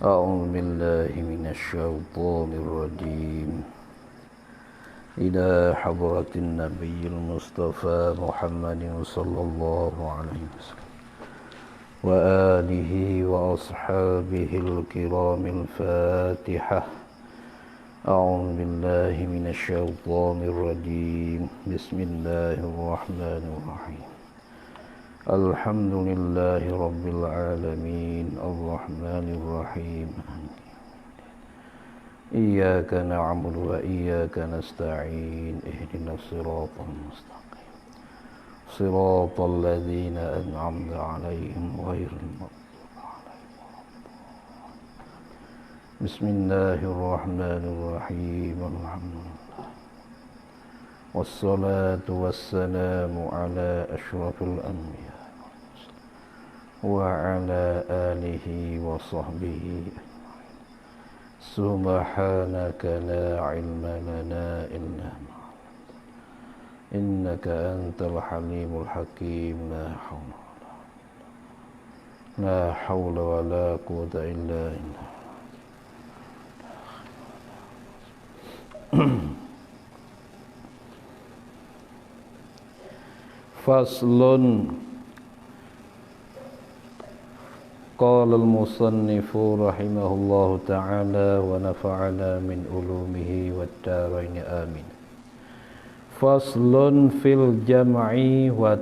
أعوذ بالله من الشيطان الرجيم. إلى حضرة النبي المصطفى محمد صلى الله عليه وسلم وآله وأصحابه الكرام الفاتحة. أعوذ بالله من الشيطان الرجيم. بسم الله الرحمن الرحيم. الحمد لله رب العالمين الرحمن الرحيم. إياك نعبد وإياك نستعين. اهدنا الصراط المستقيم صراط الذين أنعمت عليهم غير المغضوب عليهم. بسم الله الرحمن الرحيم. الحمد لله والصلاة والسلام على أشرف الأنبياء وعلى آله وصحبه أجمعين. سبحانك لا علم لنا إلا ما علمتنا إنك أنت الحليم الحكيم. لا حول ولا قوة إلا بالله. Faslun. Qala al-musannifu rahimahullahu ta'ala wa nafa'ana min ulumihi wad-darain amin. Faslun fil jam'i wa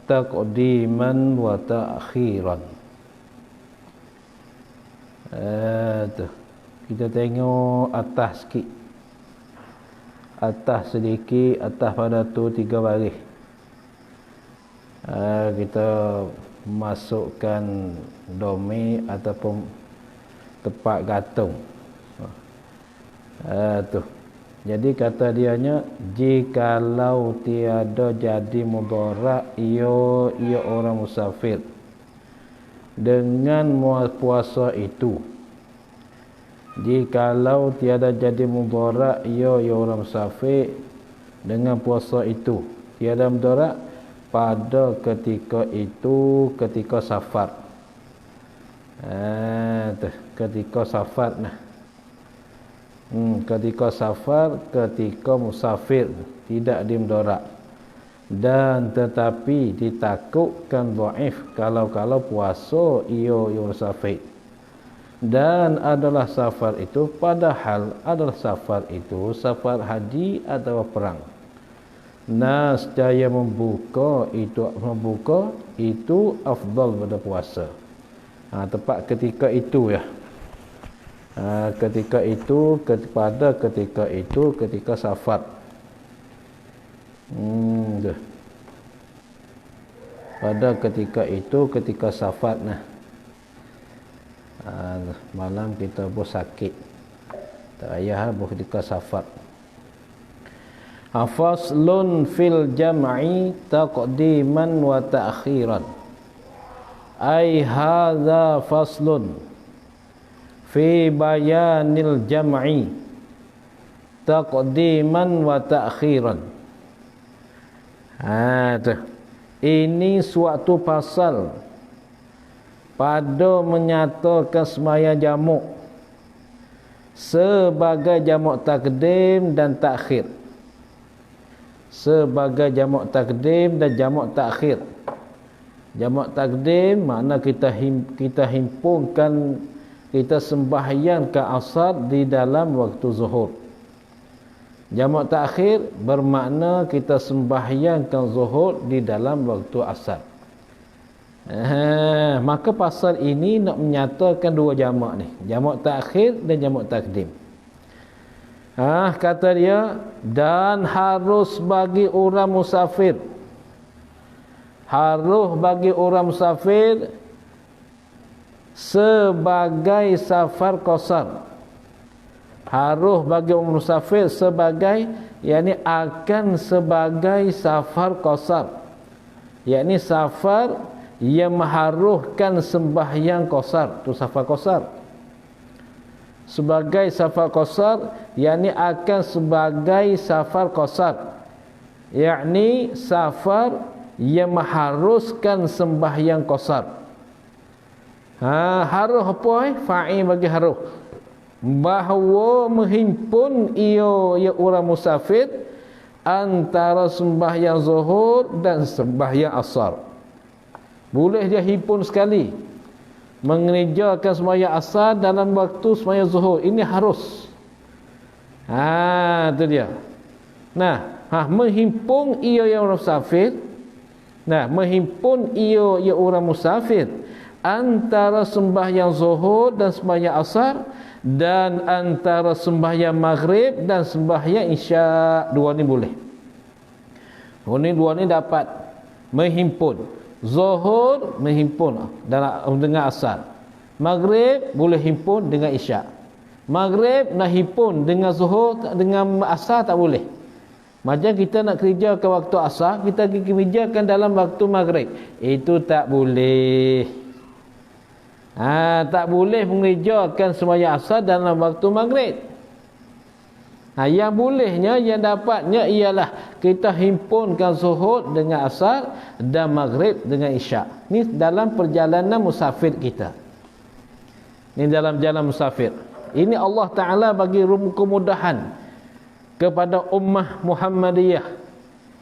taqdiman wa ta'khiran. Kita tengok atas sikit. Atas sedikit, atas pada tu 3 baris. Kita masukkan domi ataupun tepat gantung. Tu. Jadi kata dianya, jikalau tiada jadi mudharat ia orang musafir dengan puasa itu. Jikalau tiada jadi mudharat ia orang musafir dengan puasa itu. Tiada mudharat pada ketika itu, ketika safar. Ketika safar nah. Ketika safar, ketika musafir tidak dimudarat. Dan tetapi ditakutkan dhaif kalau puasa ia musafir. Dan adalah safar itu, padahal adalah safar itu safar haji atau perang. Nascaya membuka itu afdal pada puasa. Tepat ketika itu ya. Ketika itu, ketika itu, ketika safar. Pada ketika itu, ketika safar nah. Malam kita pun sakit. Tak payah ketika safar. Faslun fil jam'i taqdiman wa ta'khiran. Ai hadza faslun fi bayanil jam'i taqdiman wa ta'khiran. Ini suatu pasal pada menyatakan sembahyang jamak sebagai jamak takdim dan takhir. Sebagai jamak takdim dan jamak takhir. Jamak takdim makna kita himpunkan, kita sembahyangkan asar di dalam waktu zuhur. Jamak takhir bermakna kita sembahyangkan zuhur di dalam waktu asar. Maka pasal ini nak menyatakan 2 jamak ni, jamak takhir dan jamak takdim. Kata dia, dan harus bagi orang musafir. Harus bagi orang musafir sebagai safar qasar. Harus bagi orang musafir sebagai, yakni akan sebagai safar qasar. Yakni safar yang mengharuhkan sembahyang qasar, tu safar qasar. Sebagai safar qasar, yakni akan sebagai safar qasar, yakni safar yang mengharuskan sembahyang qasar. Haruh apa fa'il bagi haruh, bahawa menghimpun ia orang musafir antara sembahyang zuhur dan sembahyang asar. Boleh dia himpun sekali mengerjakan sembahyang asar dalam waktu sembahyang zuhur. Ini harus. Itu dia. Nah, menghimpun ia yang orang musafir. Nah, menghimpun ia orang musafir antara sembahyang zuhur dan sembahyang asar, dan antara sembahyang maghrib dan sembahyang isya. Dua ni boleh. Dua ni dapat menghimpun. Zuhur menghimpun dengan asar. Maghrib boleh himpun dengan isya. Maghrib nak himpun dengan zuhur, dengan asar tak boleh. Macam kita nak kerjakan waktu asar, kita kerjakan dalam waktu maghrib, itu tak boleh. Tak boleh mengerjakan sembahyang asar dalam waktu maghrib. Yang bolehnya, yang dapatnya ialah kita himpunkan zuhur dengan asar dan maghrib dengan isya. Ni dalam perjalanan musafir kita. Ni dalam jalan musafir. Ini Allah Ta'ala bagi kemudahan kepada ummah Muhammadiyah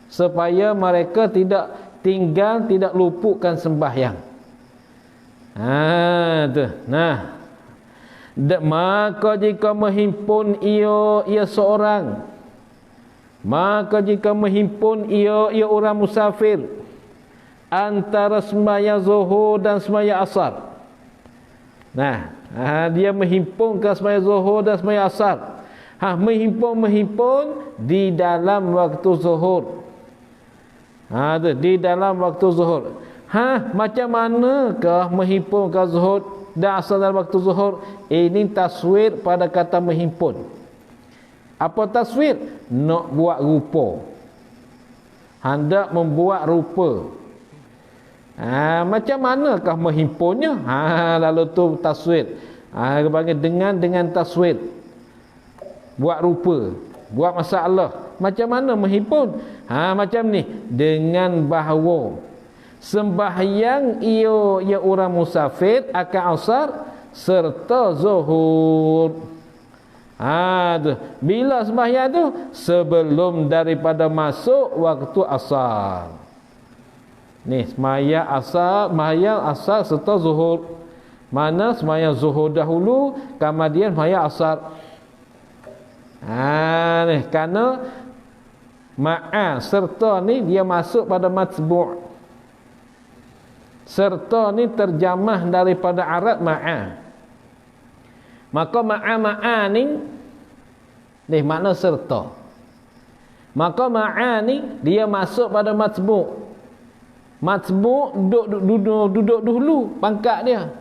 supaya mereka tidak tinggal, tidak luputkan sembahyang. Maka jika menghimpun ia seorang, maka jika menghimpun ia orang musafir antara sembahyang zuhur dan sembahyang asar. Dia menghimpunkan sembahyang zuhur dan sembahyang asar. Menghimpun di dalam waktu zuhur. Di dalam waktu zuhur. Macam manakah menghimpunkan zuhur dan asar dalam waktu zuhur? Ini taswir pada kata menghimpun. Apa taswir? Nak buat rupa. Hendak membuat rupa. Macam manakah menghimpunnya? Lalu tu taswir. Dengan taswir. Buat rupa, buat masalah. Macam mana menghimpun? Macam ni, dengan bahawa sembahyang ia orang musafir akan asar serta zuhur. Bila sembahyang tu? Sebelum daripada masuk waktu asar. Ni sembahyang asar serta zuhur. Mana sembahyang zuhur dahulu, kemudian sembahyang asar. Kerana serta ni dia masuk pada matbu'. Serta ni terjemah daripada Arab Maka ni makna serta. Maka ni dia masuk pada matbu'. Matbu' duduk dulu pangkat dia.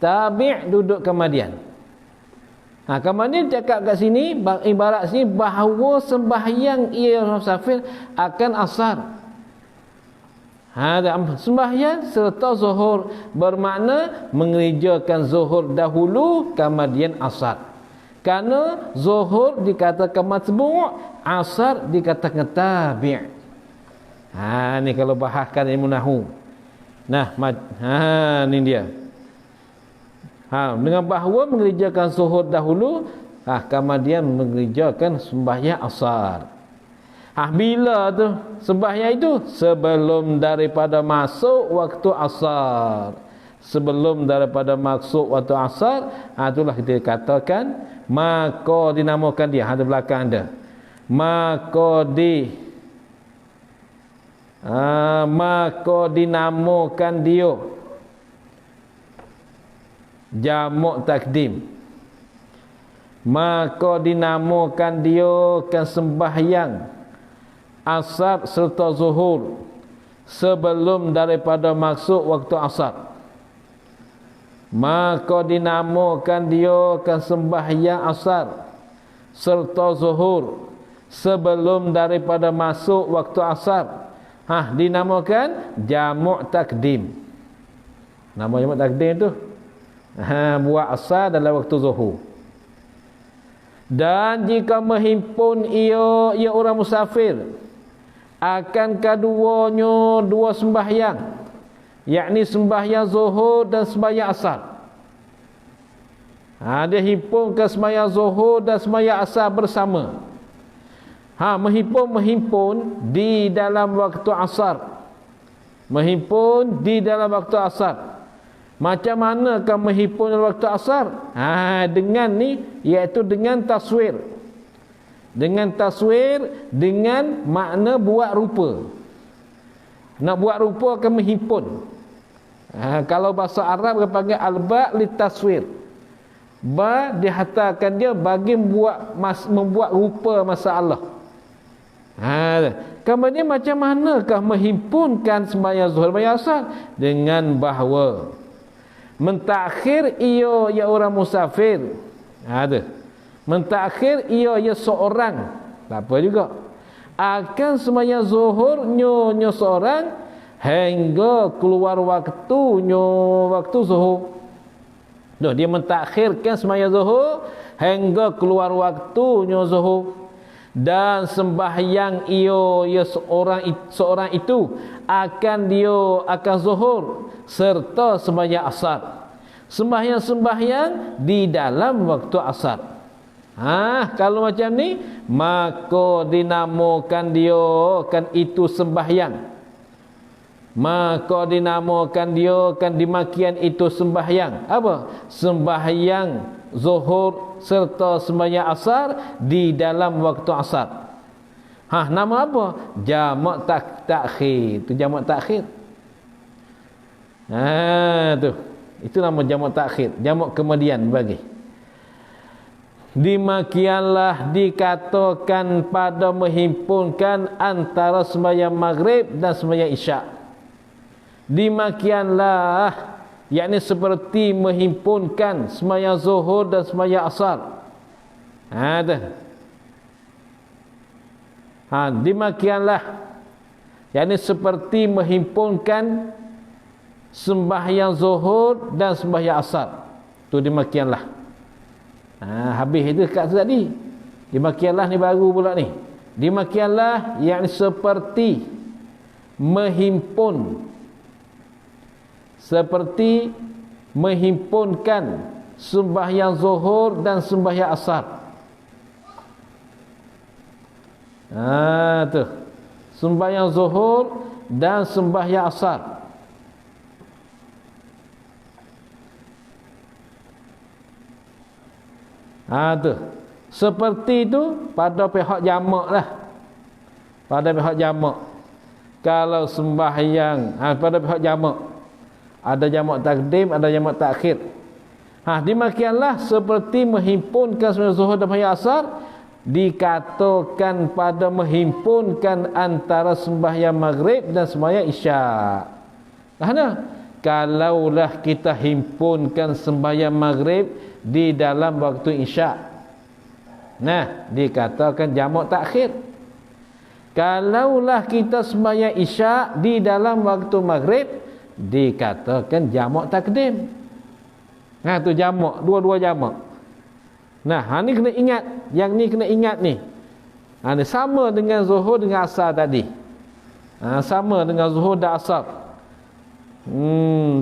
Tabi' duduk kemudian. Kemudian cakap kat sini, ibarat sini bahawa sembahyang ia musafir akan asar. Sembahyang serta zuhur, bermakna mengerjakan zuhur dahulu kemudian asar. Kerana zuhur dikatakan matbu', asar dikatakan tabi'. Ni kalau bahaskan ilmu nahwu. Ni dia. Dengan bahawa mengerjakan zuhur dahulu, kemudian mengerjakan sembahyang asar. Bila tu sembahyang itu? Sebelum daripada masuk waktu asar. Sebelum daripada masuk waktu asar, itulah kita katakan maka dinamakan dia. Ada belakang ada. Maka dinamakan dia jamak takdim. Maka dinamakan dia kan sembahyang asar serta zuhur sebelum daripada masuk waktu asar. Maka dinamakan dia kan sembahyang asar serta zuhur sebelum daripada masuk waktu asar. Dinamakan jamak takdim. Nama jamak takdim tu buat asar dalam waktu zuhur. Dan jika menghimpun ia orang musafir akan keduanya dua sembahyang, yakni sembahyang zuhur dan sembahyang asar. Dia himpunkan sembahyang zuhur dan sembahyang asar bersama. Menghimpun di dalam waktu asar. Menghimpun di dalam waktu asar. Macam manakah menghimpun dalam waktu asar? Dengan ni, iaitu dengan taswir. Dengan taswir, dengan makna buat rupa. Nak buat rupa akan menghimpun. Kalau bahasa Arab dia panggil al-ba' li taswir. Ba dihantarkan dia bagi membuat rupa masalah. Kemudian macam manakah menghimpunkan sembahyang zuhur dan asar? Dengan bahawa mentakhir ia orang musafir. Mentakhir ia seorang, tak apa juga, akan sembahyang zuhur nyonya seorang hingga keluar waktunya waktu zuhur. Dia mentakhirkan sembahyang zuhur hingga keluar waktunya zuhur. Dan sembahyang ia seorang itu akan zuhur serta sembahyang asar. Sembahyang di dalam waktu asar. Kalau macam ni, maka dinamakan dia kan itu sembahyang. Maka dinamakan dia kan dimakian itu sembahyang. Apa? Sembahyang zuhur serta sembahyang asar di dalam waktu asar. Nama apa? Jamak takhir. Itu jamak takhir. Tu. Itu nama jamak takhir. Jamak kemudian bagi. Demikianlah dikatakan pada menghimpunkan antara sembahyang maghrib dan sembahyang isyak. Demikianlah, yakni seperti menghimpunkan sembahyang zuhur dan sembahyang asar. Demikianlah, yakni seperti menghimpunkan sembahyang zuhur dan sembahyang asar. Tu demikianlah. Habis itu kat tadi. Demikianlah ni baru pula ni. Demikianlah yang seperti menghimpunkan sembahyang zuhur dan sembahyang asar. Tu. Sembahyang zuhur dan sembahyang asar. Tu. Seperti itu pada pihak jamak lah. Pada pihak jamak. Kalau sembahyang pada pihak jamak, ada jamak takdim, ada jamak takhir. Demikianlah seperti menghimpunkan sembahyang zuhur dan sembahyang asar, dikatakan pada menghimpunkan antara sembahyang maghrib dan sembahyang isyak. Kalaulah kita himpunkan sembahyang maghrib di dalam waktu isyak, dikatakan jamak takhir. Kalaulah kita sembahyang isyak di dalam waktu maghrib, dikatakan jamak takdim. Tu jamak, dua-dua jamak. Ni kena ingat, yang ni kena ingat ni. Ni sama dengan zuhur dengan asar tadi. Sama dengan zuhur dan asar.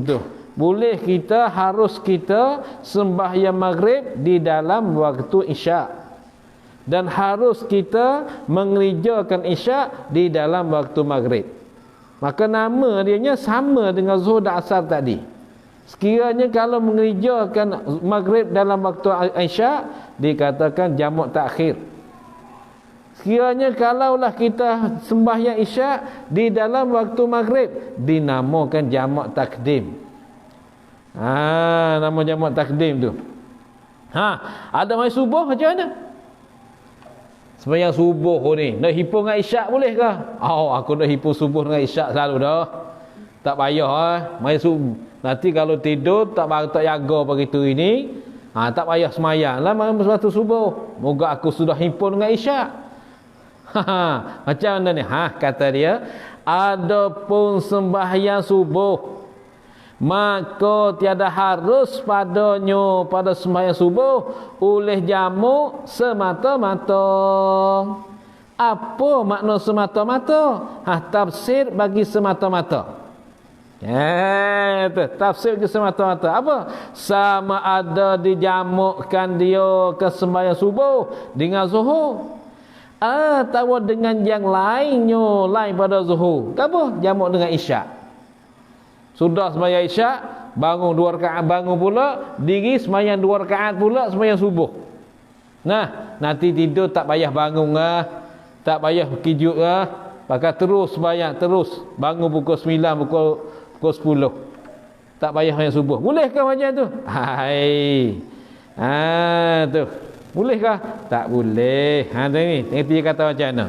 Tu. Boleh kita, harus kita sembahyang maghrib di dalam waktu isyak, dan harus kita mengerjakan isyak di dalam waktu maghrib. Maka nama dianya sama dengan zuhur dan asar tadi. Sekiranya kalau mengerjakan maghrib dalam waktu isyak, dikatakan jamak takhir. Sekiranya kalaulah kita sembahyang isyak di dalam waktu maghrib, dinamakan jamak takdim. Nama jamak takdim tu. Ada mai subuh macam mana? Sembahyang subuh ni nak himpun dengan isyak boleh ke? Aku nak himpun subuh dengan isyak selalu dah. Tak payah mai subuh. Nanti kalau tidur tak jaga pagi tu ini, tak payah semayang lah waktu subuh. Moga aku sudah himpun dengan isyak. Macam mana ni? Kata dia, adapun sembahyang subuh, maka tiada harus padanya pada sembahyang subuh oleh jamak semata-mata. Apa makna semata-mata? Tafsir bagi semata-mata. Itu tafsir bagi semata-mata. Apa? Sama ada dijamakkan dia ke sembahyang subuh dengan zuhur, atau dengan yang lainnya lain pada zuhur. Apa? Jamak dengan isyak. Sudah sembahyang isyak, bangun 2 rakaat, bangun pula diri sembahyang 2 rakaat pula sembahyang subuh. Nah, nanti tidur tak payah bangun tak payah kejut pakai terus sembahyang, terus bangun pukul 9, pukul 10. Tak payah sembahyang subuh. Bolehkah macam tu? Hai. Tu. Bolehkah? Tak boleh. Ni dia kata macam mana?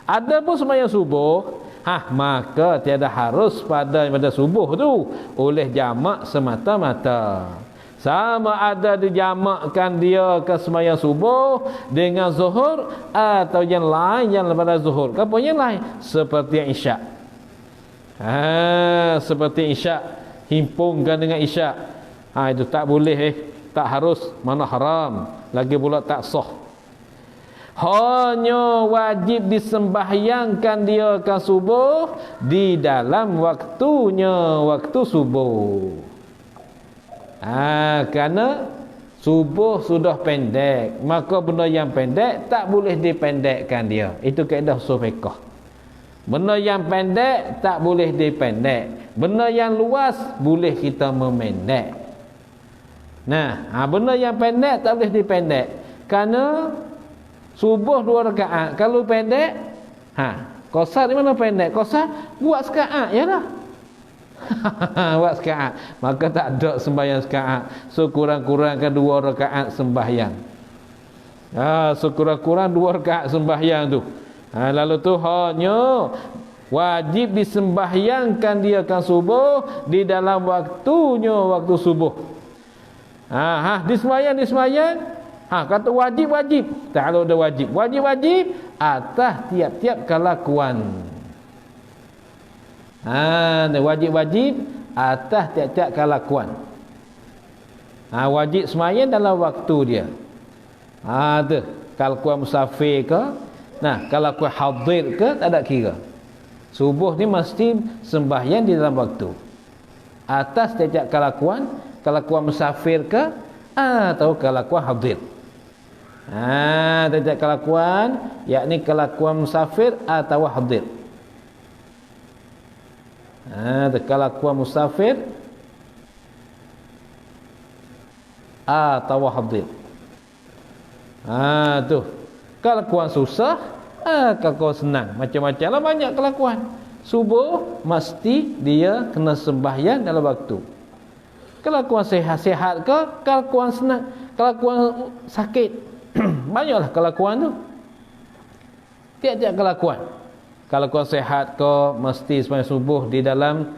Ada pun sembahyang subuh, maka tiada harus pada subuh tu oleh jamak semata-mata. Sama ada dijamakkan dia ke sembahyang subuh dengan zuhur atau yang lain yang daripada zuhur. Apa yang lain? Seperti yang isyak. Seperti isyak, himpunkan dengan isyak. Itu tak boleh tak harus, mana haram, lagi pula tak sah. Hanya wajib disembahyangkan dia ke subuh di dalam waktunya, waktu subuh. Kerana subuh sudah pendek, maka benda yang pendek tak boleh dipendekkan dia. Itu kaedah usul fiqh. Benda yang pendek tak boleh dipendek. Benda yang luas boleh kita memendek. Benda yang pendek tak boleh dipendek. Kerana subuh 2 rakaat, kalau pendek, qasar di mana pendek? Qasar buat sekaat jelah. Buat sekaat, maka tak ada sembahyang sekaat. So kurang-kurangkan 2 rakaat sembahyang. Sekurang-kurang 2 rakaat sembahyang tu. Lalu tu hanya wajib disembahyangkan dia kan subuh di dalam waktunya, waktu subuh. Disembahyang. Kata wajib-wajib. Tak ada wajib. Wajib-wajib atas tiap-tiap kelakuan. Wajib-wajib atas tiap-tiap kelakuan. Wajib sembahyang dalam waktu dia. Tu kelakuan musafir ke, kelakuan hadir ke, tak ada kira. Subuh ni mesti sembahyang di dalam waktu. Atas tiap-tiap kelakuan musafir ke atau kelakuan hadir. Tiap kelakuan, yakni kelakuan musafir atau hadir. Kelakuan musafir atau hadir. Tu kelakuan susah, kelakuan senang, macam-macam lah, banyak kelakuan. Subuh mesti dia kena sembahyang dalam waktu. Kelakuan sehat-sehat ke, kelakuan senang, kelakuan sakit, banyaklah kelakuan tu. Tiap-tiap kelakuan. Kelakuan sehat ke, mesti sembahyang subuh di dalam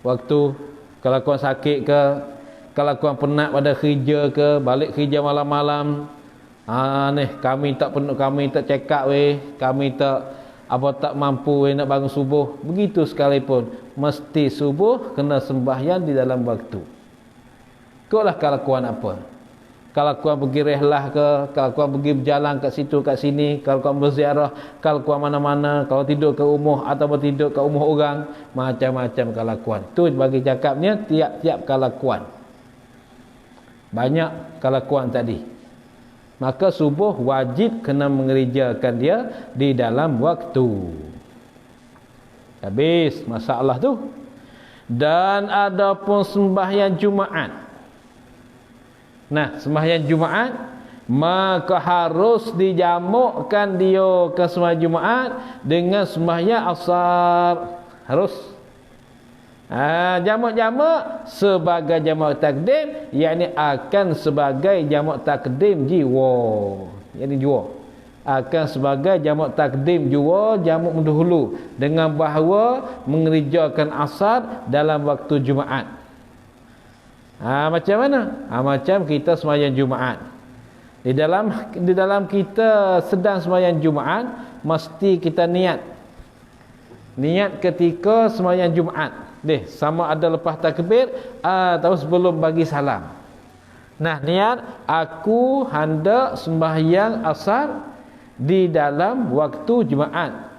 waktu. Kelakuan sakit ke, kelakuan penat pada kerja ke, balik kerja malam-malam, kami tak penuh, kami tak check up kami tak mampu nak bangun subuh. Begitu sekalipun mesti subuh kena sembahyang di dalam waktu. Itulah kelakuan apa? Kelakuan pergi rehlah ke, kelakuan pergi berjalan kat situ kat sini, kelakuan berziarah, kelakuan mana-mana, kalau tidur ke rumah atau tidur ke rumah orang, macam-macam kelakuan. Tu bagi cakapnya tiap-tiap kelakuan. Banyak kelakuan tadi. Maka subuh wajib kena mengerjakan dia di dalam waktu. Habis masalah tu. Dan ada pun sembahyang Jumaat. Sembahyang Jumaat, maka harus dijamukkan dia ke sembahyang Jumaat dengan sembahyang asar. Harus. Jamak-jamak sebagai jamak takdim, yakni akan sebagai jamak takdim jiwa, yakni jiwa akan sebagai jamak takdim jiwa, jamak mendahulu, dengan bahawa mengerjakan asar dalam waktu Jumaat. Macam mana? Macam kita sembahyang Jumaat, di dalam kita sedang sembahyang Jumaat, mesti kita niat ketika sembahyang Jumaat. Sama ada lepas takbir atau sebelum bagi salam. Niat aku hendak sembahyang asar di dalam waktu Jumaat.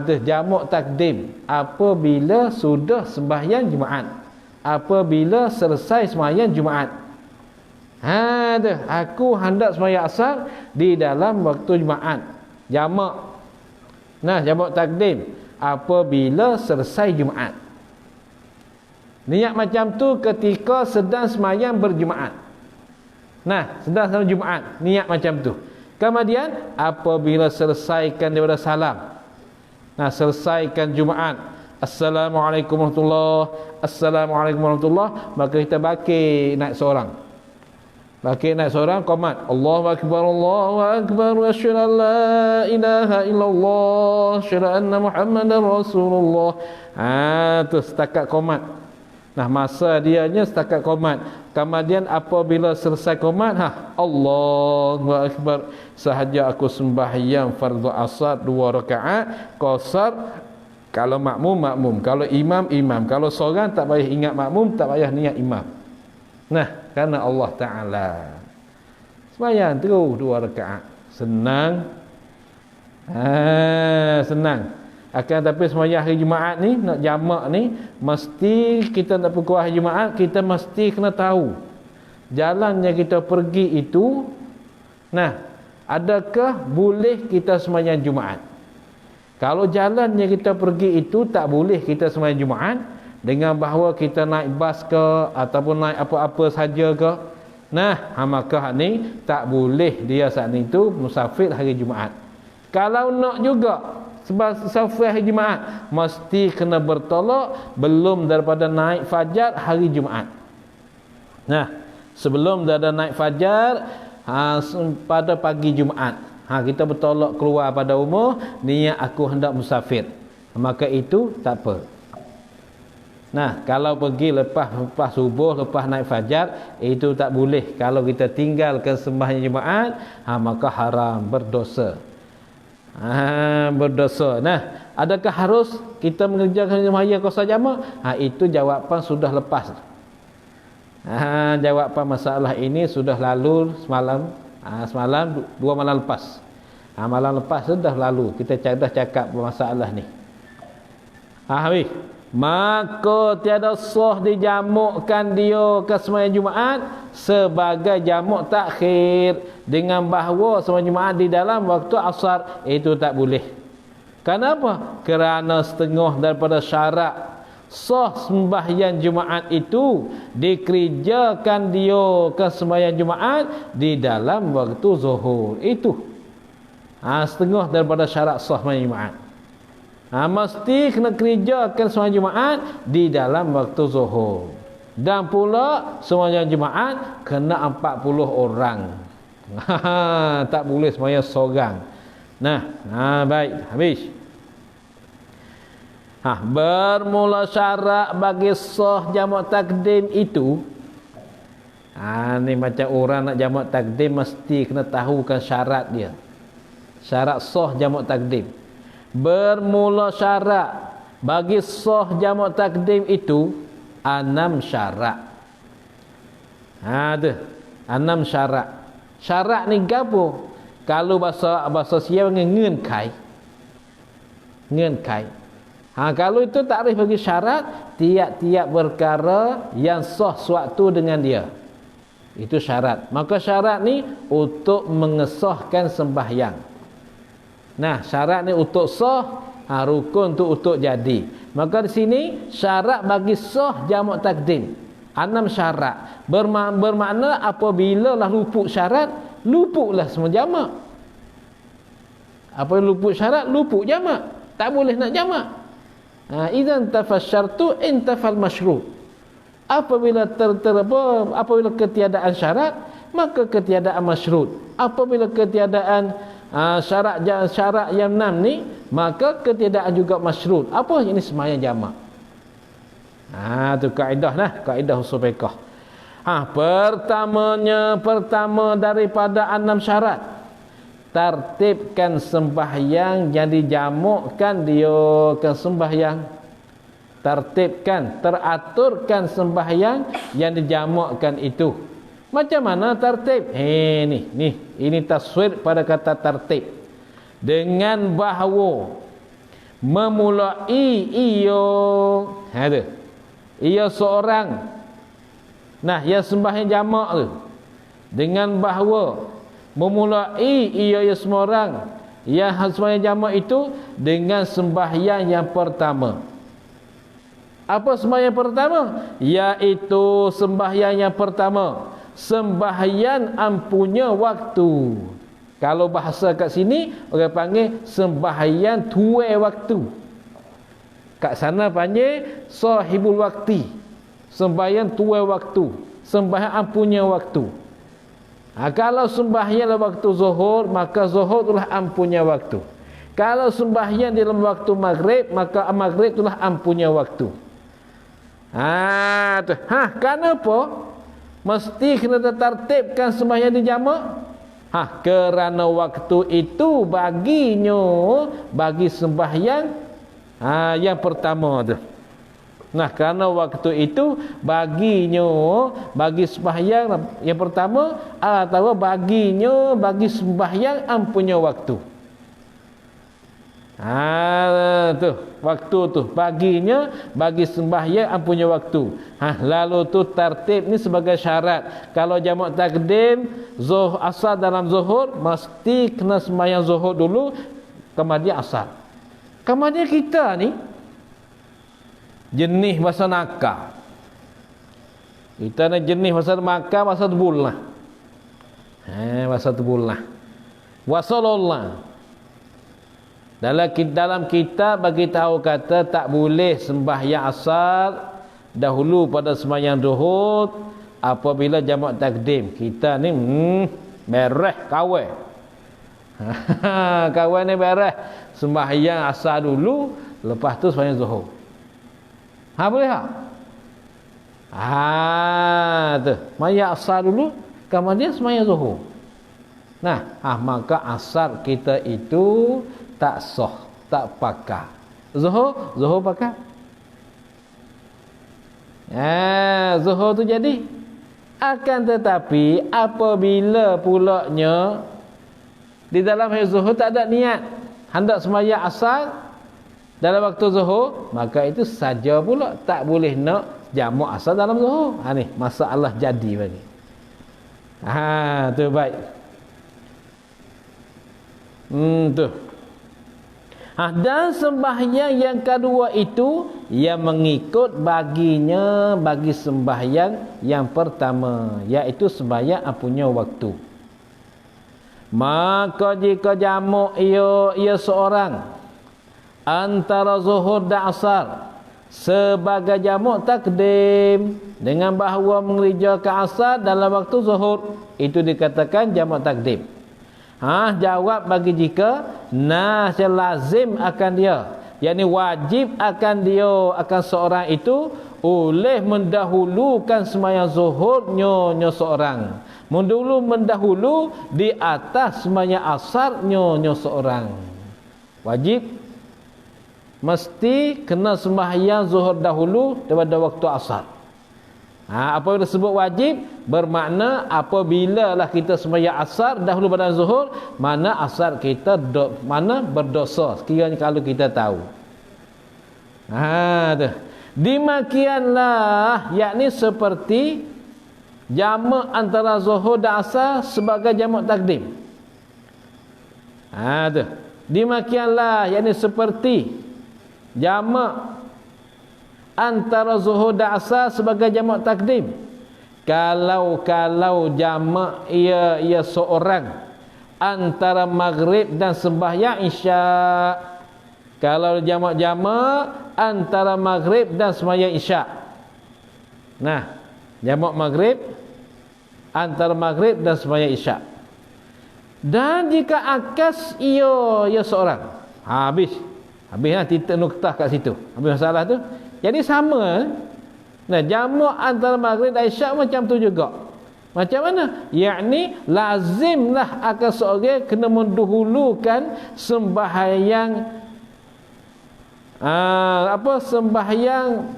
Tu jamak takdim apabila sudah sembahyang Jumaat, apabila selesai sembahyang Jumaat. Tu aku hendak sembahyang asar di dalam waktu Jumaat. Jamak. Nah, jamak takdim apabila selesai Jumaat. Niat macam tu ketika sedang sembahyang berjumaat. Nah, sedang sembahyang Jumaat, niat macam tu. Kemudian apabila selesaikan daripada salam. Nah, selesaikan Jumaat. Assalamualaikum warahmatullahi, Assalamualaikum warahmatullahi, maka kita baki naik seorang. Baki naik seorang, qomat. Allahu akbar, Allahu akbar, asyhadu an la ilaha illallah, asyhadu anna Muhammadar Rasulullah. Tu setakat qomat. Nah, masa dianya setakat qomat. Kemudian apabila selesai qomat, Allahu akbar, sahaja aku sembahyang fardu asar 2 rakaat qasar. Kalau makmum, kalau imam, kalau seorang tak payah ingat makmum, tak payah niat imam. Nah, kerana Allah Ta'ala sembahyang terus 2 rakaat. Senang. Senang. Akan tapi sembahyang hari Jumaat ni, nak jamak ni, mesti kita nak pergi hari Jumaat, kita mesti kena tahu jalan yang kita pergi itu. Nah, adakah boleh kita sembahyang Jumaat? Kalau jalan yang kita pergi itu tak boleh kita sembahyang Jumaat, dengan bahawa kita naik bas ke ataupun naik apa-apa saja ke, nah, maka ni tak boleh dia saat itu musafir hari Jumaat. Kalau nak juga sebab musafir hari Jumaat, mesti kena bertolak belum daripada naik fajar hari Jumaat. Nah, sebelum daripada naik fajar pada pagi Jumaat, kita bertolak keluar pada rumah, niat aku hendak musafir, maka itu tak apa. Nah, kalau pergi lepas subuh, lepas naik fajar, itu tak boleh. Kalau kita tinggalkan sembahyang Jumaat, maka haram, berdosa. Berdosa. Nah, adakah harus kita mengerjakan sembahyang qasar jamak? Itu jawapan sudah lepas. Jawapan masalah ini sudah lalu semalam. Semalam 2 malam lepas. Malam lepas sudah lalu. Kita dah cakap masalah ni. Habis. Maka tiada sah dijamukkan dia ke sembahyang Jumaat sebagai jamuk takhir, dengan bahawa sembahyang Jumaat di dalam waktu asar itu tak boleh. Kenapa? Kerana setengah daripada syarat sah sembahyang Jumaat itu dikerjakan dia ke sembahyang Jumaat di dalam waktu zuhur. Itu setengah daripada syarat sah sembahyang Jumaat. Mesti kena kerjakan sembahyang Jumaat di dalam waktu zuhur. Dan pula sembahyang Jumaat kena 40 orang. Tak boleh sembahyang seorang. Nah, baik, habis. Bermula syarat bagi sah jamak takdim itu. Ni macam orang nak jamak takdim mesti kena tahukan syarat dia. Syarat sah jamak takdim. Bermula syarat bagi sah jamak takdim itu 6 syarat. Tu 6 syarat. Syarat ni gapo? Kalau bahasa Sia panggil ngenkai. Kalau itu takrif bagi syarat, tiap-tiap perkara yang sah suatu dengan dia. Itu syarat. Maka syarat ni untuk mengesahkan sembahyang. Nah, syarat ni untuk sah, rukun tu untuk jadi. Maka di sini syarat bagi sah jamak takdim 6 syarat. Bermakna apabila lah luput syarat, luputlah semua jamak. Apa luput syarat, luput jamak. Tak boleh nak jamak. Idzan tafasyartu intafal masyru'. Apabila apabila ketiadaan syarat, maka ketiadaan masyru'. Apabila ketiadaan syarat yang 6 ni, maka ketiadaan juga masyru'. Apa ini sembahyang jamak? Tu kaedah lah, kaedah usul fiqh. Pertama daripada 6 syarat, tertibkan sembahyang yang dijamukkan dia ke sembahyang. Tertibkan, teraturkan sembahyang yang dijamukkan itu. Macam mana tertib? Ini taswir pada kata tertib. Dengan bahawa memulai ia seorang. Nah, ia sembahyang jamak tu. Dengan bahawa memulai ia semua orang yang sembahyang jamak itu dengan sembahyang yang pertama. Apa sembahyang pertama? Iaitu sembahyang yang pertama, sembahyang ampunya waktu. Kalau bahasa kat sini orang panggil sembahyang tuai waktu. Kat sana panggil sahibul wakti, sembahyang tuai waktu, sembahyang ampunya waktu. Kalau sembahyang dalam waktu zuhur, maka zuhur itulah ampunya waktu. Kalau sembahyang dalam waktu maghrib, maka maghrib itulah ampunya waktu. Kenapa mesti kena tertibkan sembahyang di jamak? Kerana waktu itu bagi sembahyang yang pertama tu. Nah, kerana waktu itu bagi sembahyang yang pertama atau bagi sembahyang ampunya waktu. Waktu tu bagi sembahyang ampunya waktu. Lalu tu tertib ni sebagai syarat. Kalau jamak takdim asar dalam zuhur, mesti kena sembahyang zuhur dulu, kemudian asar. Kemudian kita ni jenis bahasa nakal. Kita ni jenis bahasa nakal, bahasa tebulah. Bahasa tebulah. Wasallallahu. Dalam kitab bagi tahu kata tak boleh sembahyang asar dahulu pada sembahyang zuhur apabila jamak takdim. Kita ni beres kawai. Kawai ni beres sembahyang asar dulu, lepas tu sembahyang zuhur. Boleh tak? Tu. Sembahyang asar dulu, kemudian sembahyang zuhur. Nah, maka asar kita itu tak sah, tak pakai. Zuhur pakai. Zuhur tu jadi. Akan tetapi apabila pulaknya di dalam hari zuhur tak ada niat hendak sembahyang asar dalam waktu zuhur, maka itu saja pula tak boleh nak jamak asar dalam zuhur. Ni masalah jadi bagi. Tu baik. Tu. Dan sembahyang yang kedua itu yang mengikut bagi sembahyang yang pertama, iaitu sembahyang ampunya waktu. Maka jika jamak ia seorang antara zuhur dan asar sebagai jamak takdim dengan bahawa mengerjakan asar dalam waktu zuhur, itu dikatakan jamak takdim. Jawab bagi jika lazim akan dia, yakni wajib akan dia, akan seorang itu oleh mendahulukan sembahyang zuhur nyonya seorang, mendahulu di atas sembahyang asar nyonya seorang. Wajib mesti kena sembahyang zuhur dahulu daripada waktu asar. Apa yang disebut wajib bermakna apabila lah kita sembahyang asar dahulu pada zuhur, mana asar kita mana berdosa sekiranya kalau kita tahu. Demikianlah, yakni seperti jamak antara zuhur dan asar sebagai jamak takdim. Demikianlah, yakni seperti jamak antara zuhur dan asar sebagai jamak takdim. Kalau jamak ia seorang antara maghrib dan sembahyang isya. Kalau jamak antara maghrib dan sembahyang isya. Nah, jamak maghrib antara maghrib dan sembahyang isya. Dan jika akas ia seorang, habislah titik noktah kat situ. Habis masalah tu. Jadi sama. Nah, jamak antara maghrib dan isyak macam tu juga. Macam mana? Yakni lazimlah akan seorang kena mendahulukan sembahyang sembahyang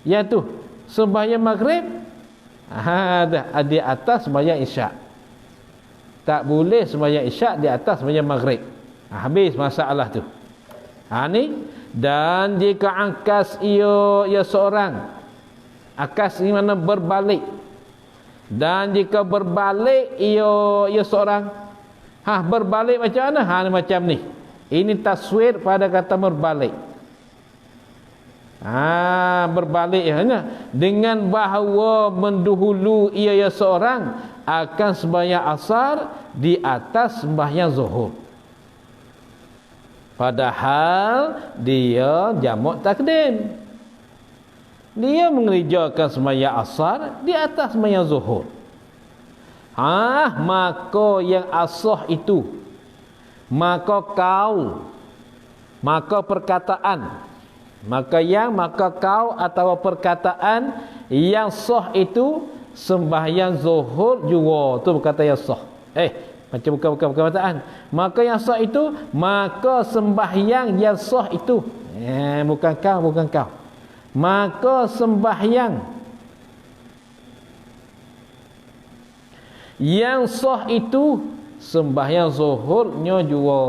iaitu sembahyang maghrib Di atas sembahyang isyak. Tak boleh sembahyang isyak di atas sembahyang maghrib. Habis masalah tu. Ni, dan jika angkas ia seorang, akas ni mana berbalik, dan jika berbalik ia seorang, berbalik macam mana? Macam ni. Ini taswir pada kata berbalik. Berbalik dengan bahawa mendahulu ia seorang akan sembahyang asar di atas sembahyang zuhur, padahal dia jamak takdim. Dia mengerjakan sembahyang asar di atas sembahyang zuhur. Maka yang asah itu, maka kau, maka perkataan, maka kau atau perkataan yang sah itu sembahyang zuhur juga. Tu berkata yang sah. Bukan perkataan. Maka yang sah itu, maka sembahyang yang sah itu. Bukan kau. Maka sembahyang yang sah itu sembahyang zuhurnya juga.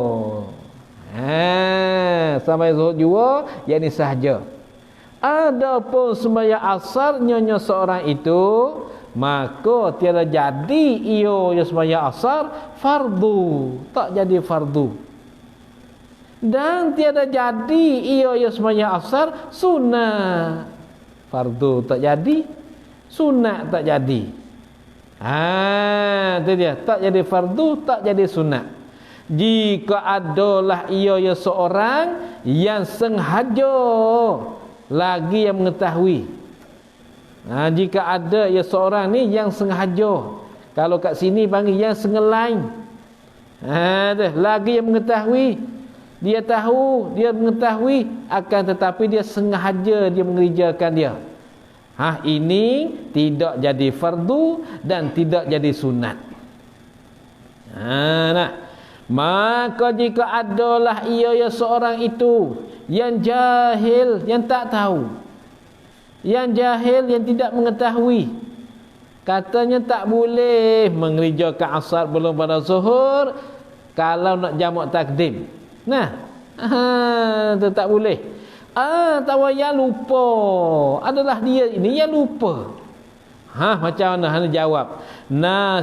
Sampai zuhur juga, yang ini sahaja. Adapun sembahyang asar nyonya seorang itu, maka tiada jadi ia sembahyang asar fardu, tak jadi fardu. Dan tiada jadi ia sembahyang asar sunat. Fardu tak jadi, sunat tak jadi. Itu dia, tak jadi fardu, tak jadi sunat. Jika adalah ia seorang yang sengaja lagi yang mengetahui. Jika ada ia seorang ni yang sengaja, kalau kat sini panggil yang sengelain. Lagi yang mengetahui, dia tahu, dia mengetahui, akan tetapi dia sengaja dia mengerjakan dia. Ini tidak jadi fardu dan tidak jadi sunat. Maka jika adalah ia seorang itu yang jahil, yang tak tahu, yang jahil, yang tidak mengetahui, katanya tak boleh mengerjakan asar belum pada zuhur kalau nak jamak takdim. Itu tak boleh. Tahu yang lupa adalah dia ini yang lupa. Macam mana Hana jawab?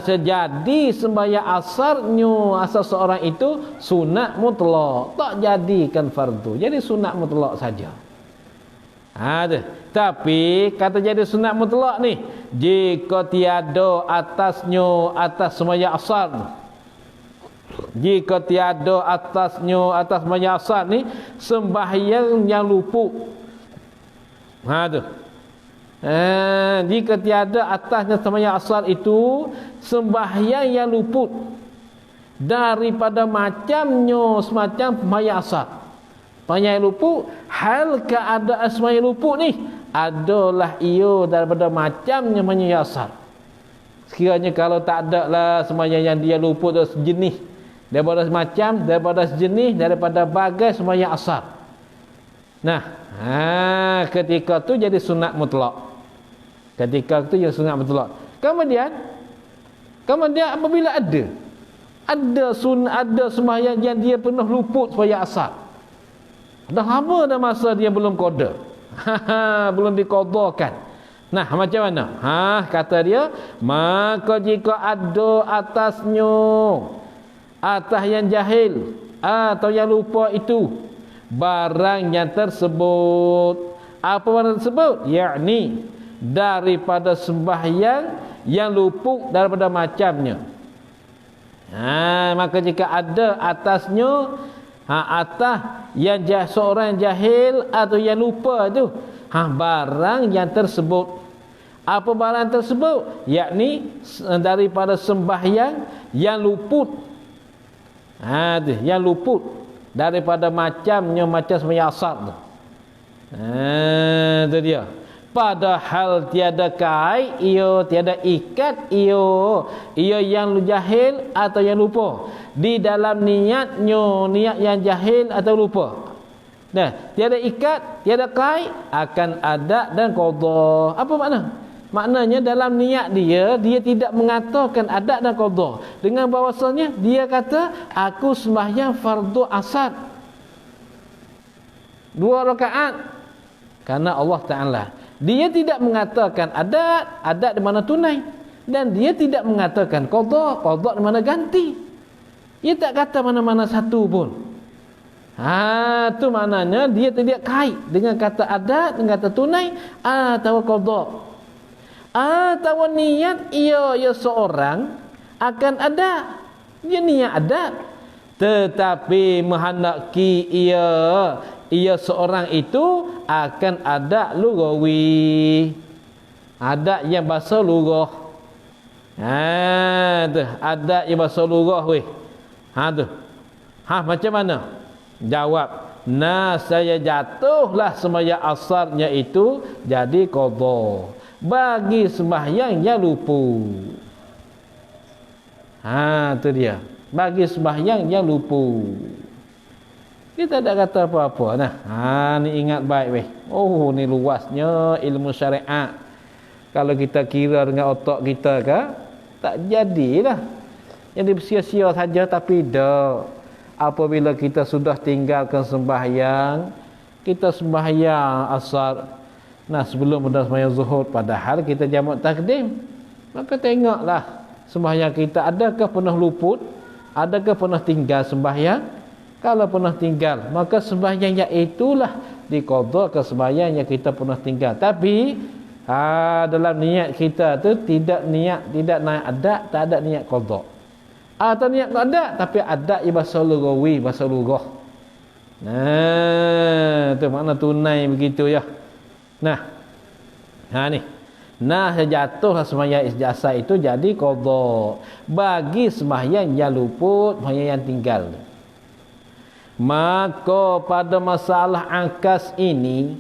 Sejadi sembahyang asarnya asal seorang itu sunat mutlak, tak jadikan fardu, jadi sunat mutlak saja. Tapi kata jadi sunat mutlak ni, jika tiada atasnya atas sembahyang asar, jika tiada atasnya atas sembahyang asar ni sembahyang yang luput. Jika tiada atasnya sembahyang asar itu sembahyang yang luput daripada macamnya semacam sembahyang asar. Sembahyang luput, hal keadaan sembahyang luput ni adalah ia daripada macamnya sembahyang asar. Sekiranya kalau tak ada lah sembahyang yang dia luput tu sejenis daripada semacam, daripada sejenis, daripada bagai sembahyang asar. Ketika tu jadi sunat mutlak. Ketika itu yang sunat mutlak. Kemudian apabila ada sembahyang yang dia pernah luput sembahyang asar, dah lama dah masa dia belum qada, belum diqadakan. Macam mana? Kata dia, maka jika ada atasnya, atas yang jahil atau yang lupa itu, barang yang tersebut. Apa barang tersebut? Yakni daripada sembahyang yang luput daripada macamnya. Maka jika ada atasnya, atas yang seorang jahil atau yang lupa tu, barang yang tersebut. Apa barang tersebut? Yakni daripada sembahyang yang luput. Yang luput daripada macamnya, macam sembahyang asar tu. Itu dia. Padahal tiada kait ia, tiada ikat ia yang jahil atau yang lupa di dalam niatnya, niat yang jahil atau lupa. Tiada ikat, tiada kait, akan ada dan qada. Apa makna? Maknanya dalam niat dia tidak mengatakan adat dan qada. Dengan bahawasanya dia kata aku sembahyang fardu asar 2 rakaat karena Allah Taala. Dia tidak mengatakan adat di mana tunai, dan dia tidak mengatakan qada di mana ganti. Dia tak kata mana-mana satu pun. Tu maknanya dia tidak kait dengan kata adat, dengan kata tunai atau qada. Atau niat ia seorang akan ada. Dia niat adat, tetapi menghendaki ia seorang itu akan ada lugawi. Adat yang bahasa lugah. Tu adat yang bahasa lugah weh. Tu. Macam mana? Jawab, saya jatuhlah sembahyang asarnya itu jadi qada bagi sembahyang yang lupa. Tu dia. Bagi sembahyang yang lupa. Dia tak ada kata apa-apa. Ni ingat baik weh. Ni luasnya ilmu syariat. Kalau kita kira dengan otak kita ke, tak jadilah. Jadi sia-sia saja, tapi dah. Apabila kita sudah tinggalkan sembahyang, kita sembahyang asar. Sebelum pada sembahyang zuhur, padahal kita jamak takdim. Maka tengoklah sembahyang kita adakah pernah luput, adakah pernah tinggal sembahyang. Kalau pernah tinggal, maka sembahyang yang itulah diqada ke sembahyang yang kita pernah tinggal. Tapi dalam niat kita tu tidak naik adat, tak ada niat qada. Atau niat adat tapi adat ia bahasa lugawi, bahasa lugah. Tu makna tunai begitu ya. Ni. Jatuhlah sembahyang ijazah itu jadi qada bagi sembahyang yang luput, sembahyang yang tinggal. Maka pada masalah angkas ini,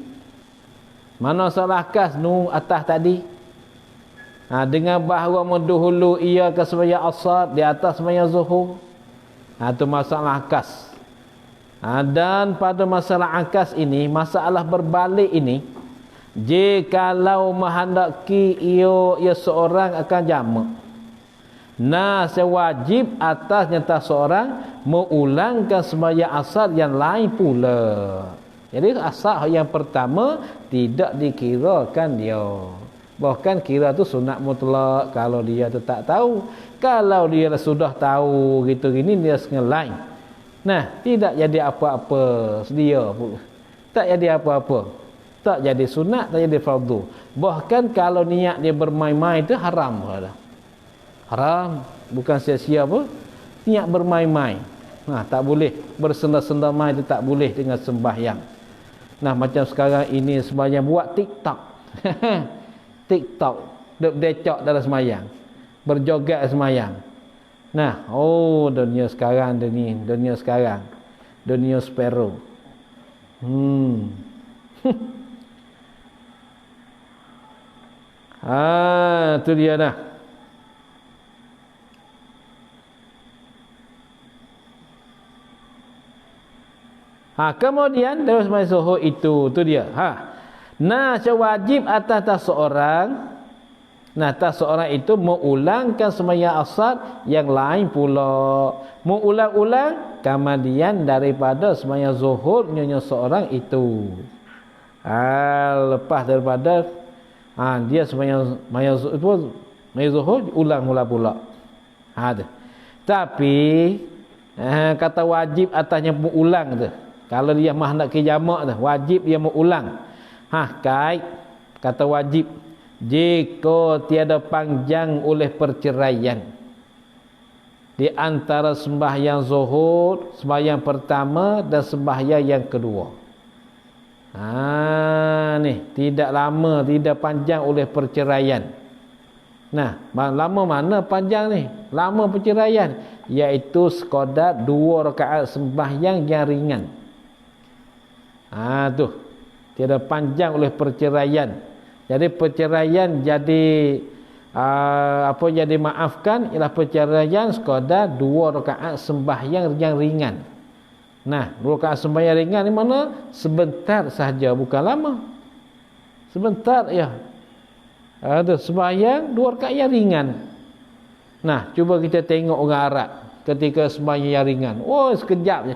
mana masalah angkas atas tadi, dengan bahawa mendahulu ia ke sembahyang asar di atas sembahyang zuhur, itu masalah angkas. Dan pada masalah angkas ini, masalah berbalik ini, jikalau menghendaki ia seorang akan jamak, sewajib atas nyata seorang mengulangkan sembahyang asar yang lain pula. Jadi asar yang pertama tidak dikirakan dia. Bahkan kira tu sunat mutlak kalau dia tu tak tahu. Kalau dia sudah tahu gitu gini, dia lain. Tidak jadi apa-apa sedia pula. Tak jadi apa-apa. Tak jadi sunat, tak jadi fardu. Bahkan kalau niat dia bermain-main itu haram dah. Haram, bukan sia-sia apa. Niat bermain-main. Tak boleh. Bersenda-senda main itu tak boleh dengan sembahyang. Macam sekarang ini sembahyang buat TikTok. TikTok, decok dalam sembahyang, berjoget sembahyang. Dunia sekarang dunia sparrow. Tu dia dah. Kemudian dalam sembahyang zuhur itu, tu dia. Wajib atas seorang, seorang itu mengulangkan sembahyang asar yang lain pula. Mengulang-ulang kemudian daripada sembahyang zuhur nyonya seorang itu. Lepas daripada dia sembahyang zuhur ulang mula pula. Tapi kata wajib atasnya mengulang tu. Kalau dia hendak ke jamak tu, wajib dia mengulang. Kata wajib jika tiada panjang oleh perceraian di antara sembahyang zuhur, sembahyang pertama dan sembahyang yang kedua. Tidak lama, tidak panjang oleh perceraian. Lama mana panjang ni? Lama perceraian, iaitu sekadar 2 rakaat sembahyang yang ringan. Tu tiada panjang oleh perceraian. Jadi perceraian jadi jadi maafkan ialah perceraian sekadar 2 rakaat sembahyang yang ringan. 2 rakaat sembahyang ringan ni mana? Sebentar sahaja, bukan lama. Sebentar ya. Ada sembahyang 2 rakaat yang ringan. Nah, cuba kita tengok orang Arab ketika sembahyang yang ringan. Oh, sekejap je.